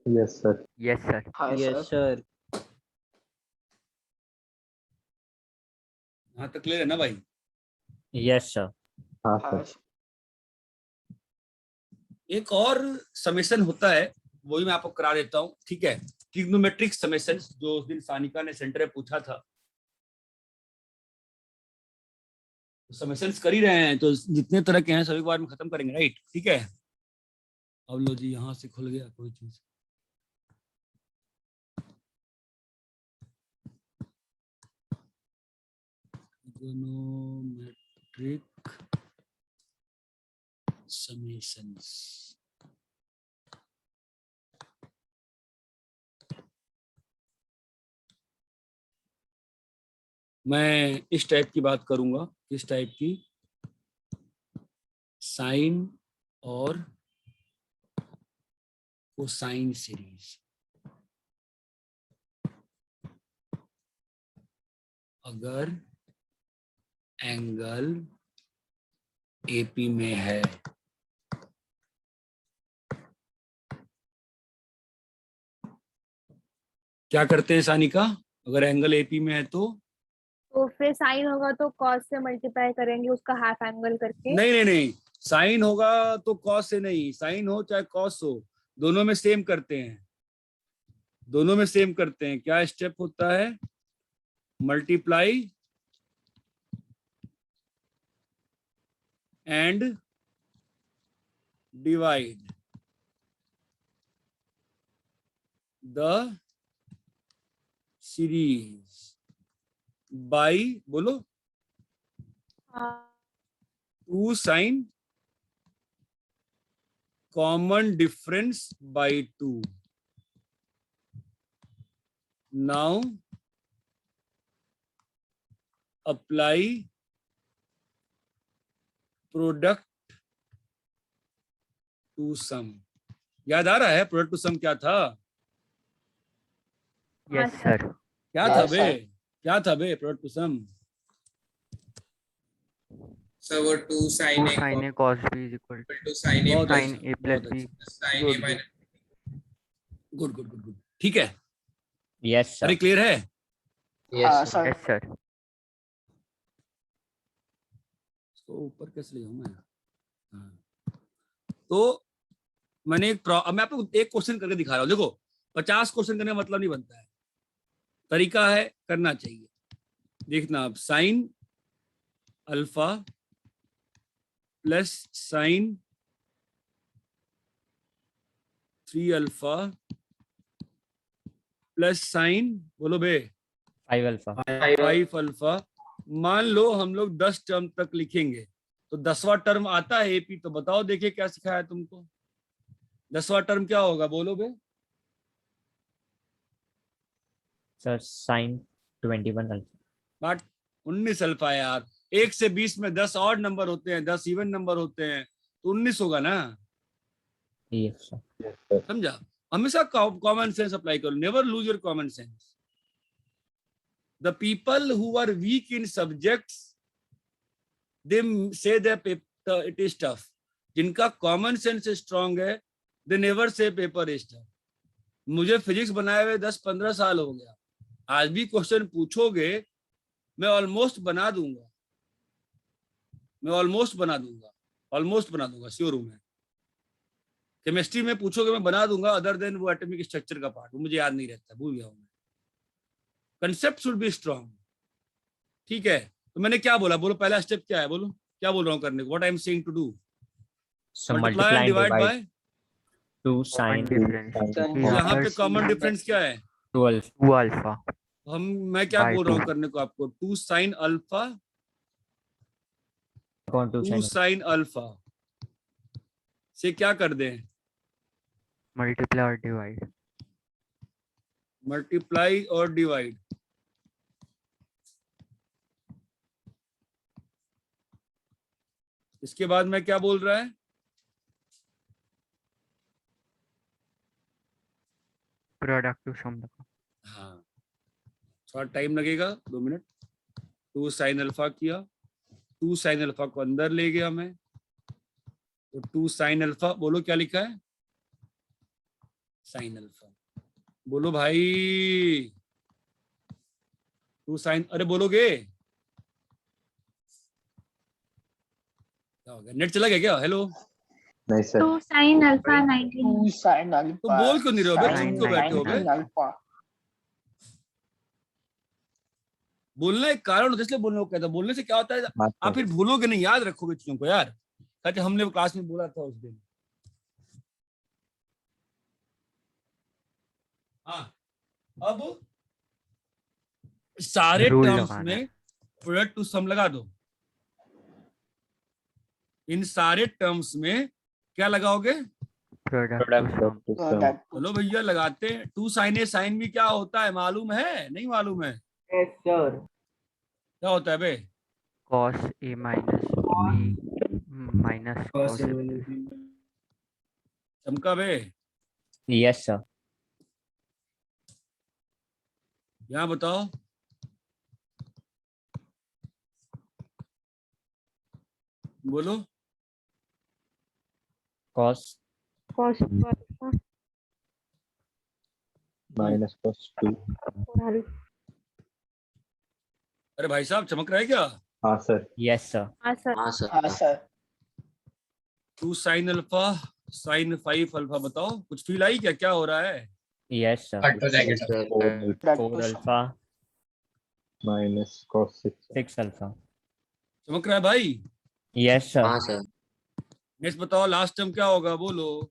Yes sir. Yes sir. हाँ यस सर, सर। हाँ तो क्लियर है ना भाई? Yes sir. हाँ हाँ सर। एक और समेशन होता है, वही मैं आपको करा देता हूँ, ठीक है? ट्रिग्नोमेट्रिक समेशन, जो उस दिन सानिका ने सेंटर में पूछा था। समेशंस कर ही रहे हैं, तो जितने तरह के हैं सभी बार में खत्म करेंगे, राइट? ठीक है, अब लो जी, यहाँ से खुल गया कोई चीज। Trigonometric summations. मैं इस टाइप की बात करूंगा। इस टाइप की, साइन और कोसाइन सीरीज। अगर एंगल एपी में है, क्या करते हैं सानिका? अगर एंगल एपी में है तो फिर साइन होगा तो कॉस से मल्टीप्लाई करेंगे उसका हाफ एंगल करके। नहीं नहीं नहीं, साइन होगा तो कॉस से नहीं, साइन हो चाहे कॉस हो, दोनों में सेम करते हैं, दोनों में सेम करते हैं। क्या स्टेप होता है? Multiply and divide the series by, बोलो, हाँ, 2 sin common difference by 2. Now apply product to sum. याद आ रहा है प्रोडक्ट टू सम क्या था? Yes sir. क्या था बे? क्या था बे प्रोडक्ट टू सम? So वो 2 sin A sin a cos b is equal to sin A बहुत plus sin अच्छा, a plus बहुत b। अच्छा। sin A minus good good good good, ठीक है। Yes, अरे sir. क्लियर है? हाँ yes सर। Yes sir. तो ऊपर कैसे ले जाऊं मैं? हाँ। तो मैंने अब मैं आपको एक क्वेश्चन करके दिखा रहा हूँ। देखो 50 क्वेश्चन करने का मतलब नहीं बनता है, तरीका है, करना चाहिए। देखना आप, sine alpha plus sign 3 alpha plus sign, बोलो बे, 5 alpha. 5 अल्फा। मान लो हम लोग 10 टर्म तक लिखेंगे, तो 10वां टर्म आता है एपी, तो बताओ देखिए क्या सिखाया तुमको। 10वां टर्म क्या होगा, बोलो बे? Sir, sin 21 alpha. But 19 alpha है यार, 1 से 20 में 10 और नंबर होते हैं, 10 इवन नंबर होते हैं, तो 19 होगा ना। Yes, sir. समझा? हमेशा कॉमन सेंस अप्लाई करो, never lose your common sense. The people who are weak in subjects they say that it is tough. जिनका कॉमन सेंस स्ट्रांग है, they never say paper is tough. मुझे फिजिक्स बनाए हुए 10-15 साल हो गया, आज भी क्वेश्चन पूछोगे मैं ऑलमोस्ट बना दूंगा, मैं ऑलमोस्ट बना दूंगा, ऑलमोस्ट बना दूंगा, श्योर हूं मैं। केमिस्ट्री में पूछोगे मैं बना दूंगा, अदर देन वो एटॉमिक स्ट्रक्चर का पार्ट, वो मुझे याद नहीं रहता, भूल गया हूं मैं। कंसेप्ट शुड बी स्ट्रांग, ठीक है? तो मैंने क्या बोला, बोलो पहला स्टेप क्या है, बोलो क्या बोल रहा हूँ करने को, what I am saying to do? So multiply and divide by 2 common sin difference यहाँ पे कॉमन डिफरेंस क्या है? 2 alpha. 2 अल्फा मैं क्या By बोल रहा हूँ 2. करने को आपको, 2 sin alpha, Upon 2 2 sin. sin alpha से क्या कर दें? मल्टीप्लाई और डिवाइड। मल्टीप्लाई और डिवाइड। इसके बाद में क्या बोल रहा है? प्रोडक्ट टू सम लगा। हाँ, थोड़ा टाइम लगेगा, 2 मिनट। 2 sin अल्फा किया, 2 sin अल्फा को अंदर ले गया मैं, तो 2 sin अल्फा, बोलो क्या लिखा है? sin अल्फा, बोलो भाई। 2 sin, अरे बोलोगे? क्या हो गया, नेट चला गया क्या? हेलो, नहीं sir. 2 sin alpha 19। 2 sin alpha. तो बोल क्यों नहीं रहे हो बे? Sin चुप क्यों बैठे हो बे? 19 अल्फा। बोलना एक कारण होता है, इसलिए बोलने को कहता है। बोलने से क्या होता है, आप फिर भूलोगे नहीं, याद रखोगे चीजों को यार। कहते हमने वो क्लास में बोला था उस दिन। हाँ, अब सारे Rule टर्म्स लगाना में है। प्रोडक्ट टू सम लगा दो। इन सारे टर्म्स में क्या लगाओगे? Product to some. प्रोडक्ट चलो भैया लगाते हैं। 2 sin ए साइन भी क्या होता है मालूम है? नहीं मालूम है? Yes sir. क्या होता है बे? Cos A minus B minus cos चमका बे? Yes, sir. यहाँ बताओ। बोलो। cos cos alpha minus cos 2. और alpha। अरे भाई साहब चमक रहा है क्या? हाँ सर. yes sir हाँ सर। हाँ सर हाँ sir 2 sin alpha sin 5 alpha, बताओ कुछ फील आई क्या, क्या हो रहा है? yes sir कट हो जाएगा sir. 4 alpha minus cos 6. 6 alpha चमक रहा है भाई? yes sir नेक्स्ट बताओ, लास्ट टर्म क्या होगा, बोलो।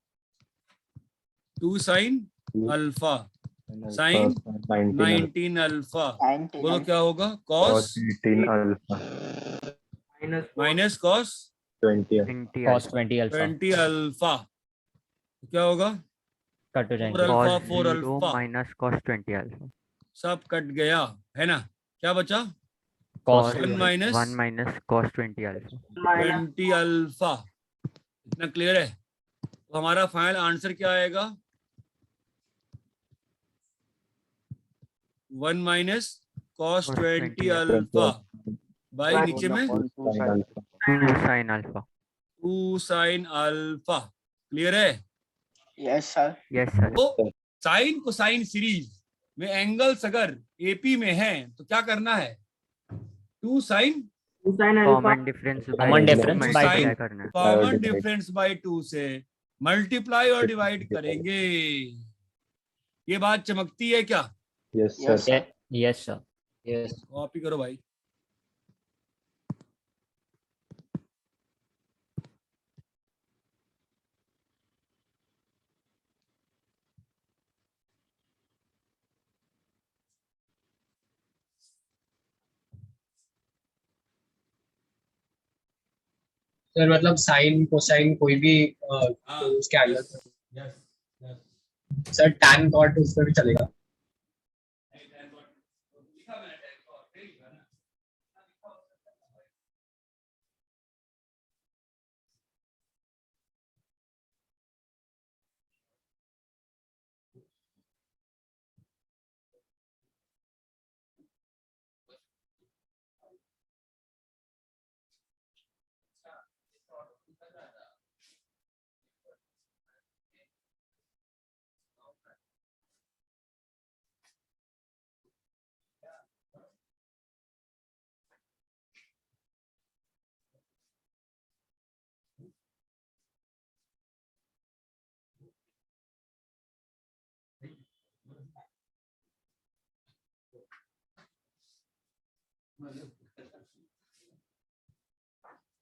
2 sin अल्फा sin 19 अल्फा, 19 बोलो क्या होगा? cos 18 alpha minus cos 20 20 cos 20 alpha 20 alpha, क्या होगा? कट हो 4 जाएंगे alpha cos 4 0 alpha, minus cos 20 alpha सब कट गया है ना? क्या बचा? cos 1 minus 1 minus cos 20 alpha 20 alpha. इतना क्लियर है? तो हमारा फाइनल आंसर क्या आएगा? 1 माइनस cos 20 अल्फा बाई नीचे में 2 sin alpha 2 sin alpha. Clear है? यस सर yes sir तो साइन कोसाइन सीरीज में एंगल्स अगर एपी में हैं तो क्या करना है? 2 sin common difference Common difference by multiply two. करना है कॉमन डिफरेंस बाय 2 से मल्टीप्लाई और डिवाइड करेंगे। ये बात चमकती है क्या? yes yes sir. Sir yes sir copy करो भाई। सर मतलब साइन कोसाइन कोई भी तो उसके आगे सर टैन कॉट उस पर भी चलेगा।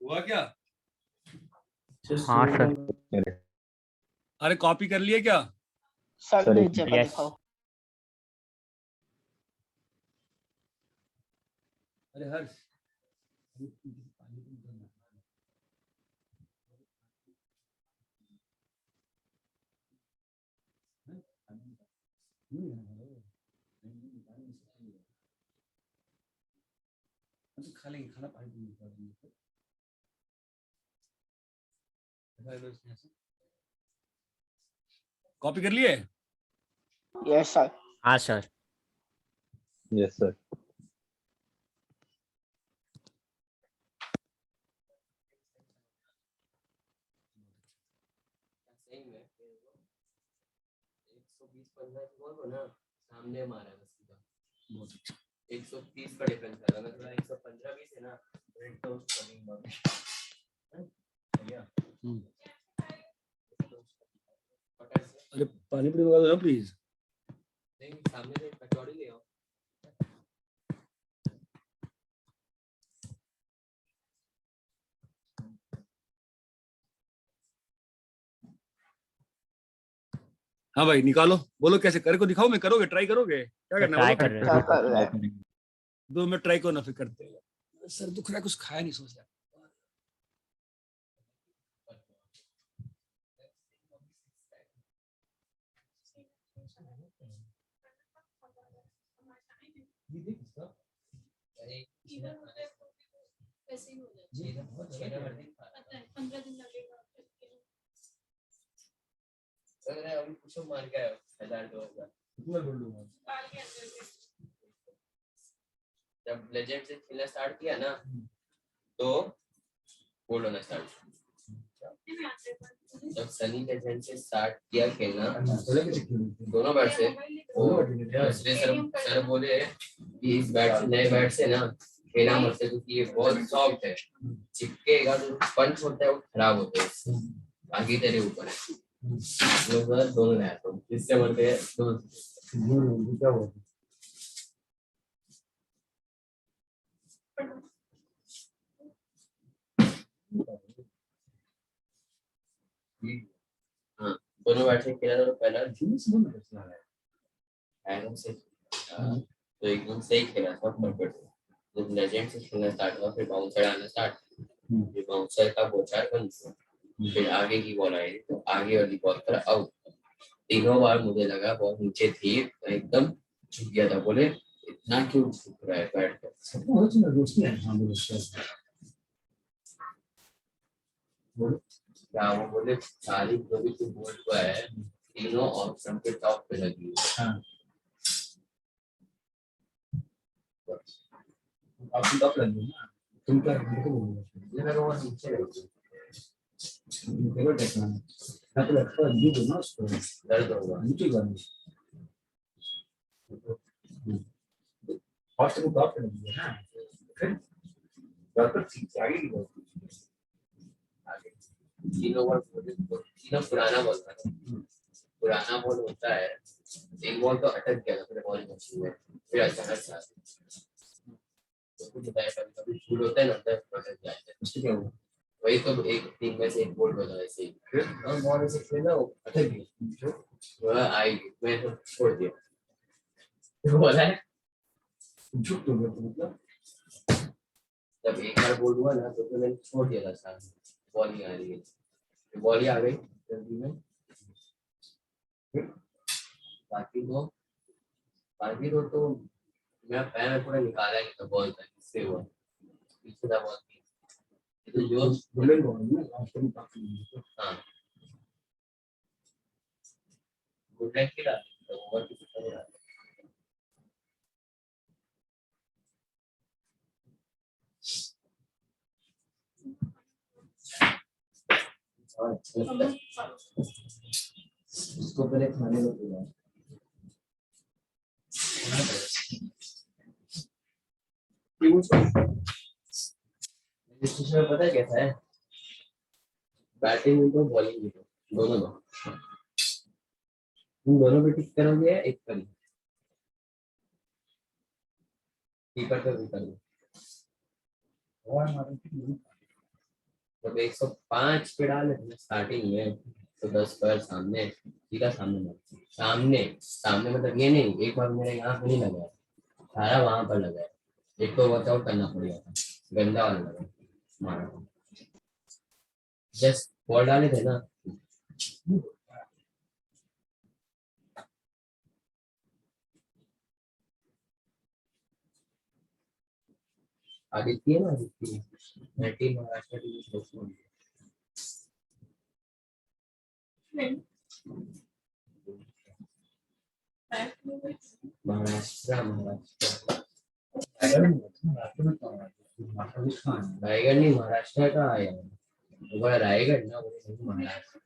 हुआ क्या? हाँ सर अरे कॉपी कर लिए क्या? सर सर, नीचे पर yes. दिखाओ अरे हर्ष खा लेंगे, खाना पानी कॉपी कर लिए? यस सर हाँ sir yes sir. सामने मारा है बस सीधा। 130 का डिफरेंस है, अगर थोड़ा 115-20 है ना तो अरे पानी पूरी मंगा दो ना प्लीज। नहीं सामने से कचौड़ी ले आओ। हाँ भाई निकालो, बोलो कैसे करे को दिखाओ, मैं करोगे, ट्राई करोगे, क्या करना ट्राई है कर बोलो? रहे क्या हैं कर रहे हैं 2 मिनट ट्राई करो ना, फिर करते हैं। सर दुख रहा है, कुछ खाया नहीं, सोच रहा। अभी कुछ मार के आया 1000-2000 जब लेजेंड से खेलना स्टार्ट किया ना तो बोलो ना स्टार्ट। जब सनी लेजेंड से स्टार्ट किया खेलना दोनों बैट से, इसलिए सर बोले कि इस बैट से, नए बैट से ना खेलना मत, क्योंकि ये बहुत सॉफ्ट है, चिपकेगा तो पंच होता है वो खराब होता है, इससे बाकी तेरे ऊपर है। दोनों नया तो जिससे बोलते हैं दोनों। हाँ, दोनों बैट से खेला तो पहला एडम से तो एकदम सही खेला था परफेक्ट। जब लेजेंड से खेलना स्टार्ट हुआ फिर बाउंसर आना स्टार्ट, फिर बाउंसर का बोचार बंद, फिर आगे की बॉल आई तो आगे वाली बॉल पर आउट। तीनों बार मुझे लगा बॉल नीचे थी तो एकदम झुक गया था, बोले इतना क्यों झुक रहा है बैट पर। क्या वो बोले सारी जो भी तू बोल हुआ है तीनों ऑप्शन के टॉप पे लगी है। आपकी टॉप लगी ना, तुम क्या मेरे को नीचे लगी केवल टेक्ना ना, तो लगता है ये ना उसको दर्द होगा नीचे करनी फर्स्ट को टॉप पे लगी है ना, फिर डॉक्टर ठीक से आगे की बात आगे तीनों पुराना बॉल था, पुराना बॉल होता है, एक बॉल तो अटक गया था फिर बॉल मशीन में, फिर अचानक से कुछ बताया कभी फूल होता है ना तब अटक जाता है, उसके क्या हुआ वही तो एक टीम में से एक बॉल बना ऐसे ही फिर बॉल से खेला वो अटक गया, वो आई मैं तो छोड़ दिया, तो बोला है झुक तो मतलब जब एक बार बॉल हुआ ना तो मैंने छोड़ दिया था साथ, बॉल ही आ रही है, बॉल ही आ गई जल्दी में, बाकी दो तो मेरा पैर में पूरा निकाला ही था बॉल तक, इससे हुआ पीछे था बॉल तो जो बुलेट बॉल है ना लास्ट में काफी, हाँ बुलेट की रहा तो ओवर की तरह रहा। उसको पहले खाने को दिया, पता है कैसा है, बैटिंग में तो बॉलिंग में तो दोनों दो, तुम दोनों पे टिक करोगे या एक पर कीपर पे भी करोगे, जब 105 पे डाले स्टार्टिंग में तो 10 पर सामने सीधा सामने सामने मतलब ये नहीं एक बार मेरे यहाँ पे नहीं लगा, सारा वहां पर लगा है, एक तो वर्कआउट करना पड़ेगा था, गंदा वाला लगा मारा, जस्ट बॉल डाले थे ना आदित्य ना आदित्य टीम महाराष्ट्र टीम महाराष्ट्र रायगढ़ नहीं महाराष्ट्र का आया वो रायगढ़ ना वो महाराष्ट्र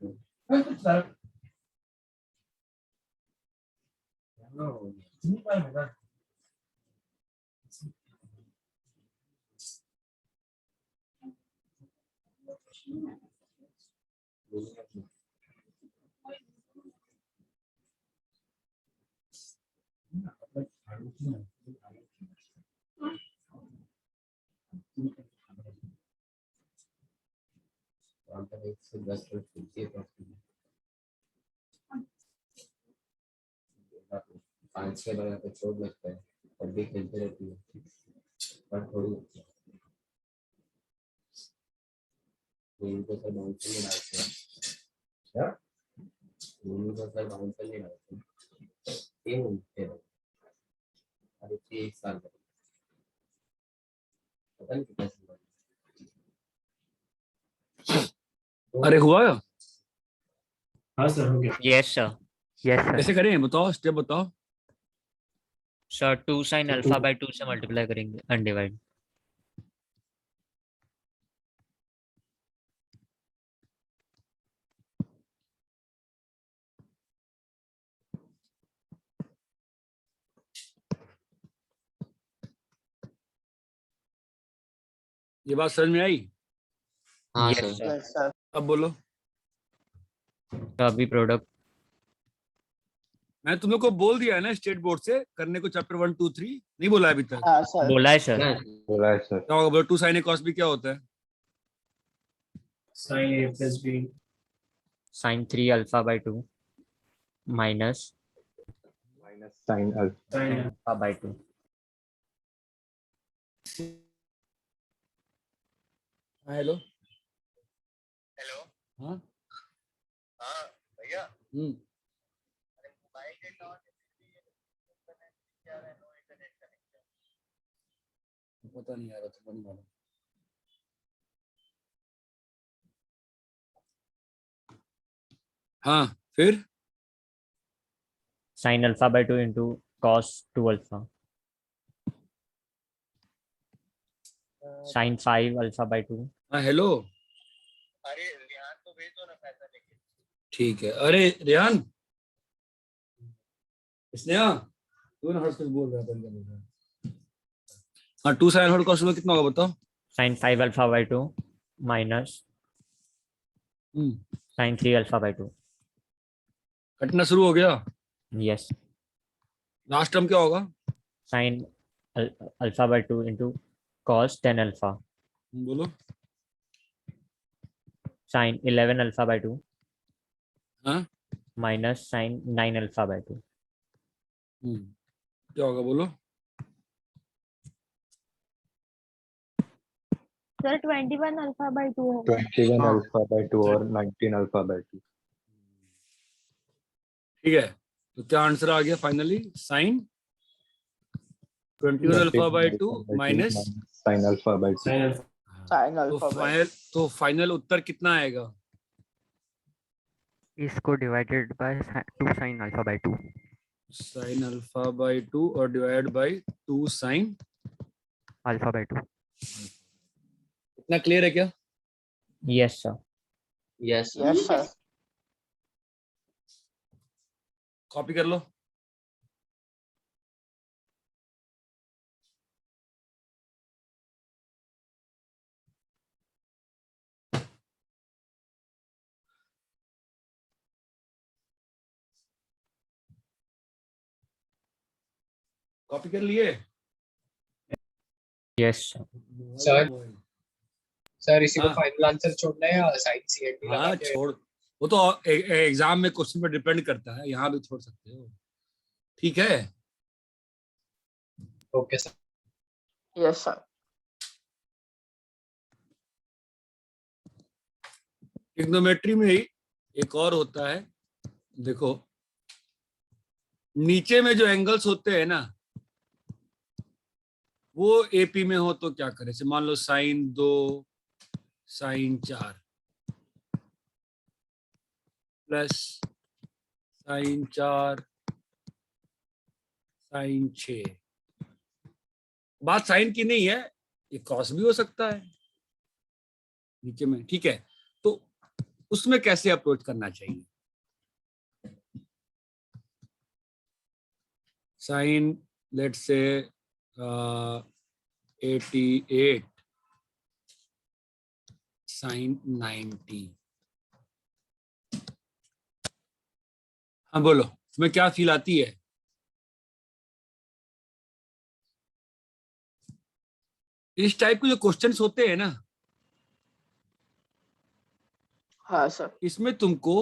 पांच के बार पे चोट लगता है तब भी खेलते रहती है पर थोड़ी इनको सर बाउंसर नहीं डालते हैं क्या इनको सर बाउंसर नहीं डालते टीम उठते हैं अरे 1 साल पता नहीं कितना अरे हुआ हाँ सर हो गया। Yes sir. Yes sir. कैसे करें बताओ, स्टेप बताओ। सर 2 sin अल्फा बाय 2 से मल्टीप्लाई करेंगे अनडिवाइड। ये बात समझ में आई? हाँ Yes, sir sir. Yes, sir. अब बोलो। तो अभी प्रोडक्ट मैं तुम लोग को बोल दिया है ना स्टेट बोर्ड से करने को चैप्टर 1 2 3, नहीं बोला है अभी तक? हाँ सर। बोला है सर। बोला है सर। क्या होगा बोलो? 2 sin a cos b क्या होता है? sin a plus b sin 3 alpha by 2 minus minus sine alpha. sin alpha by 2। हाँ हेलो। हेलो। हाँ हाँ भैया। अरे मोबाइल डेटा ऑन है, फिर भी ये इंटरनेट क्या है, नो इंटरनेट कनेक्शन। पता नहीं आ रहा था, नहीं मालूम। हाँ फिर sin alpha by 2 into cos 2 alpha sin 5 alpha by 2। हाँ हेलो। अरे रिहान को भेज दो ना पैसा लेके। ठीक है। अरे रेहान, स्नेहा तू ना हर्ष कुछ बोल रहा था, क्या बोल रहा है? हाँ 2 sin हर्ष cos कितना होगा बताओ? sin 5 alpha by 2 minus sin 3 alpha by 2। कटना शुरू हो गया। यस। लास्ट टर्म क्या होगा? sin alpha by 2 into cos 10 alpha बोलो। sin 11 अल्फा बाय 2 हाँ माइनस sin 9 अल्फा बाय 2। क्या होगा बोलो? सर 21 अल्फा बाय 2 होगा। 21 अल्फा बाय 2 और 19 अल्फा बाय 2। ठीक है, तो क्या आंसर आ गया finally? Sine 21 alpha by 2 minus sine alpha by 2। sin alpha Sin alpha by तो फाइनल उत्तर कितना आएगा? इसको divided by 2 sin alpha by 2। Sine alpha by 2 और divide by 2 sine alpha by 2। इतना क्लियर है क्या? Yes sir. Yes yes sir. Copy कर लो। कॉपी कर लिए? यस सर सर इसी को हाँ। फाइनल आंसर छोड़ना है या साइन सीएनटी लगा हाँ के? छोड़, वो तो एग्जाम में क्वेश्चन पर डिपेंड करता है, यहाँ भी छोड़ सकते हो। ठीक है। Okay sir. Yes sir. Trigonometry में ही एक और होता है, देखो नीचे में जो एंगल्स होते हैं ना वो एपी में हो तो क्या करें? मान लो sine 2 sine 4 plus sine 4 sine 6। बात साइन की नहीं है, ये कॉस भी हो सकता है नीचे में। ठीक है, तो उसमें कैसे अप्रोच करना चाहिए? साइन लेट से 88 साइन 90। हाँ बोलो, तुम्हें क्या फील आती है? इस टाइप के जो क्वेश्चंस होते हैं ना, हाँ सर। इसमें तुमको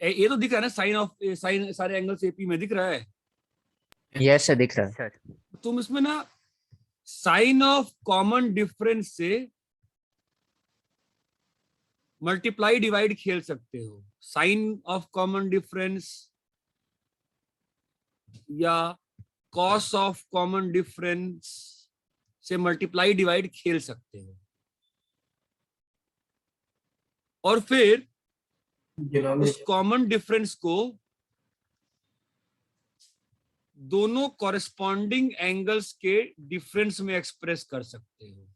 ये तो दिख रहा है ना, साइन ऑफ साइन सारे एंगल्स एपी में दिख रहा है। यस सर दिख रहा है। सर तुम इसमें ना साइन ऑफ कॉमन डिफरेंस से मल्टीप्लाई डिवाइड खेल सकते हो। साइन ऑफ कॉमन डिफरेंस या कॉस ऑफ कॉमन डिफरेंस से मल्टीप्लाई डिवाइड खेल सकते हो, और फिर उस कॉमन डिफरेंस को दोनों कॉरेस्पॉन्डिंग एंगल्स के डिफरेंस में एक्सप्रेस कर सकते हो।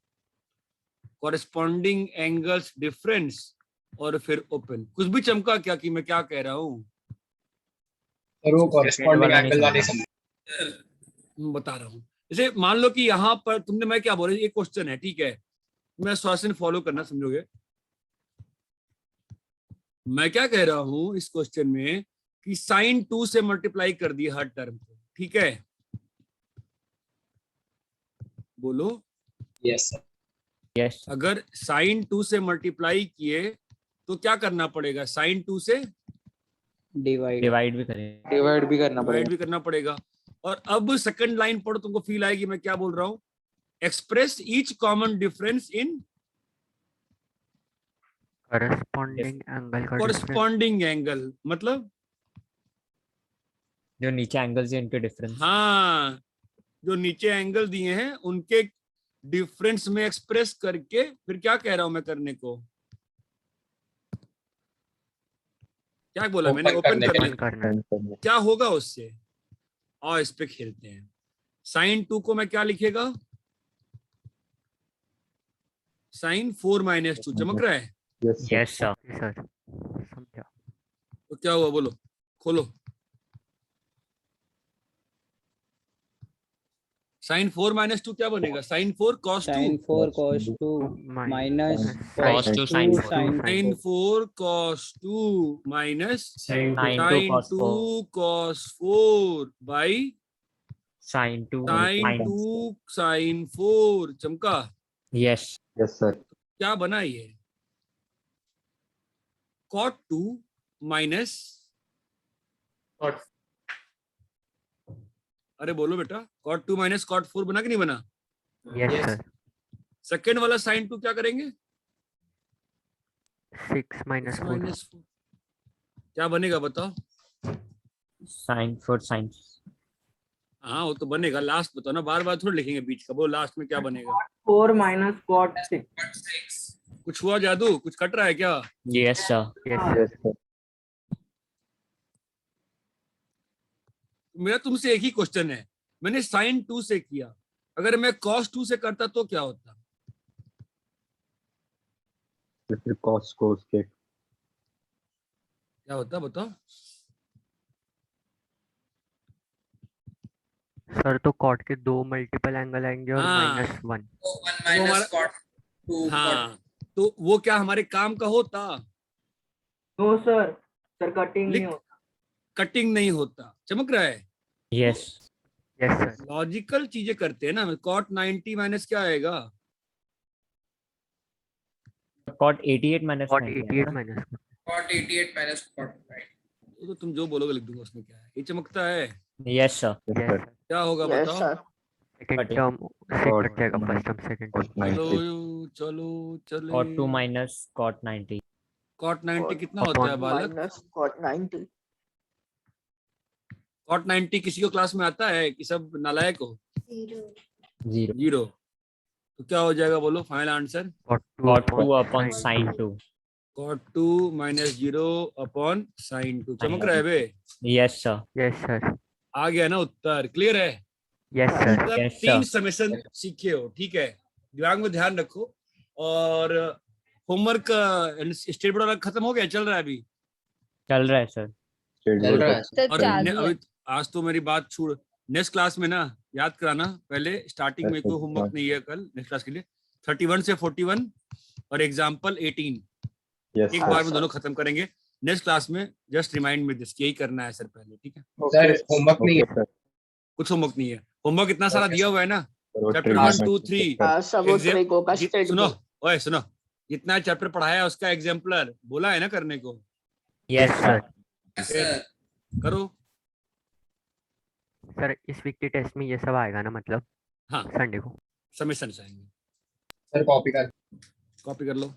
कॉरेस्पॉन्डिंग एंगल्स डिफरेंस और फिर ओपन। कुछ भी चमका क्या कि मैं क्या कह रहा हूं? और वो कॉरेस्पॉन्डिंग एंगल वाले सब बता रहा हूं। जैसे मान लो कि यहाँ पर तुमने, मैं क्या बोल रहा हूँ, ये क्वेश्चन है, ठीक है, मैं स्वासन फॉलो करना, समझोगे। मैं क्या कह रहा हूं इस क्वेश्चन में कि साइन 2 से मल्टीप्लाई कर दिया हर टर्म को, ठीक है, बोलो। Yes sir. यस अगर साइन 2 से मल्टीप्लाई किए तो क्या करना पड़ेगा, साइन 2 से डिवाइड डिवाइड भी करें। डिवाइड भी करना डिवाइड भी करना पड़ेगा। और अब सेकंड लाइन पढ़ो, तुमको फील आएगी मैं क्या बोल रहा हूं। Express each common difference in corresponding angle का difference। कॉरस्पॉन्डिंग एंगल, मतलब जो नीचे एंगल्स है इनके डिफरेंस। हाँ, जो नीचे एंगल दिए हैं उनके डिफरेंस में एक्सप्रेस करके फिर क्या कह रहा हूं मैं करने को, क्या बोला मैंने, ओपन करने को। क्या होगा उससे, और इस पे खेलते हैं। साइन 2 को मैं क्या लिखेगा, साइन 4 - 2, चमक रहा है। Yes sir. सर समझा। तो क्या हुआ बोलो, खोलो। साइन 4 - 2 क्या बनेगा, sign 4 cos 2, sin 4 cos 2 minus Cos 2 sin 4 sin 4 cos 2 minus sin 2 sin cos 2 4 cos 4 by sin 2 sin 2 sin 4, चमका। Yes yes sir. क्या बना ये, cot 2 minus, अरे बोलो बेटा, cot 2 minus cot 4 बना कि नहीं बना। Yes sir. सेकेंड वाला sin 2 क्या करेंगे, 6 minus 4 -4, क्या बनेगा बताओ। sin 4 sin। हाँ वो तो बनेगा, लास्ट बताओ ना, बार बार थोड़ा लिखेंगे बीच का, वो लास्ट में क्या बनेगा। 4 minus cot 6. कुछ हुआ जादू, कुछ कट रहा है क्या। Yes sir. Yes sir. मेरा तुमसे एक ही क्वेश्चन है, मैंने साइन 2 से किया, अगर मैं cos 2 से करता तो क्या होता, फिर cos के क्या होता बताओ। सर तो कॉट के 2 मल्टीपल एंगल आएंगे और हाँ। -1। हाँ तो वो क्या हमारे काम का होता, No sir. Sir cutting नहीं होता. कटिंग नहीं होता, चमक रहा है। Yes yes sir. लॉजिकल चीजें करते हैं ना। cot 90 माइनस क्या आएगा, cot 88 minus cot 90 88 minus cot 88 minus cot 5. तो तुम जो बोलोगे लिख दूंगा, उसमें क्या है, ये चमकता है। Yes sir. यस क्या होगा Yes बताओ। sir. सेकंड टर्म से कट जाएगा फर्स्ट टर्म सेकंड टर्म। चलो चलो चलो, cot 2 minus cot 90। cot 90 Cot कितना होता है बालक, minus cot 90. cot 90 किसी को क्लास में आता है कि सब नालायक हो, 0। तो क्या हो जाएगा बोलो final answer, cot 2 upon sin 2। cot 2 - 0 upon sin 2, चमक रहा है बे। Yes sir. Yes sir. आ गया ना उत्तर, क्लियर है। Yes sir. मतलब Yes, 3 sir. समेशन सीखे हो, ठीक है, दिमाग में ध्यान रखो। और होमवर्क स्टेट बोर्ड वाला खत्म हो गया, चल रहा है अभी, चल रहा है सर। चल रहा है। और अभी आज तो मेरी बात छोड़, नेक्स्ट क्लास में ना याद कराना, पहले स्टार्टिंग में कोई होमवर्क नहीं है कल नेक्स्ट क्लास के लिए। 31 से 41 और एग्जाम्पल 18 यस एक हाँ, बार में सर। दोनों खत्म करेंगे। नेक्स्ट क्लास में जस्ट रिमाइंड में दिस, यही करना है सर पहले, ठीक है। सर होमवर्क नहीं है। सर। कुछ होमवर्क नहीं है, होमवर्क इतना सारा Okay, दिया हुआ है ना, चैप्टर हाँ, 1 2 3 हाँ सब वो Exam- ट्रिको का स्टेट सुनो ओए सुनो, जितना चैप्टर पढ़ाया है उसका एग्जाम्पलर बोला है ना करने को, यस सर। करो। सर इस वीक के टेस्ट में ये सब आएगा ना, मतलब हाँ संडे को। समेशन आएंगे, सर कॉपी कर। कॉपी कर लो।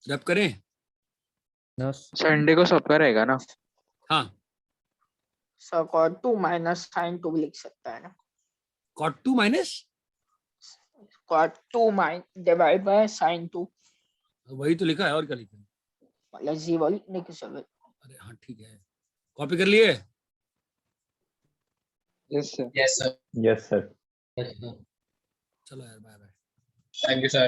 रैप करें, संडे को सबका रहेगा ना। हाँ सर cot 2 minus sin 2 लिख सकता है ना, cot 2 minus, cot 2 divided by sin 2 वही तो लिखा है, और क्या लिखा है। मतलब 0 लिखने की जरूरत। अरे हाँ ठीक है, कॉपी कर लिए। Yes sir. Yes sir. Yes sir. चलो यार, bye bye. Thank you sir.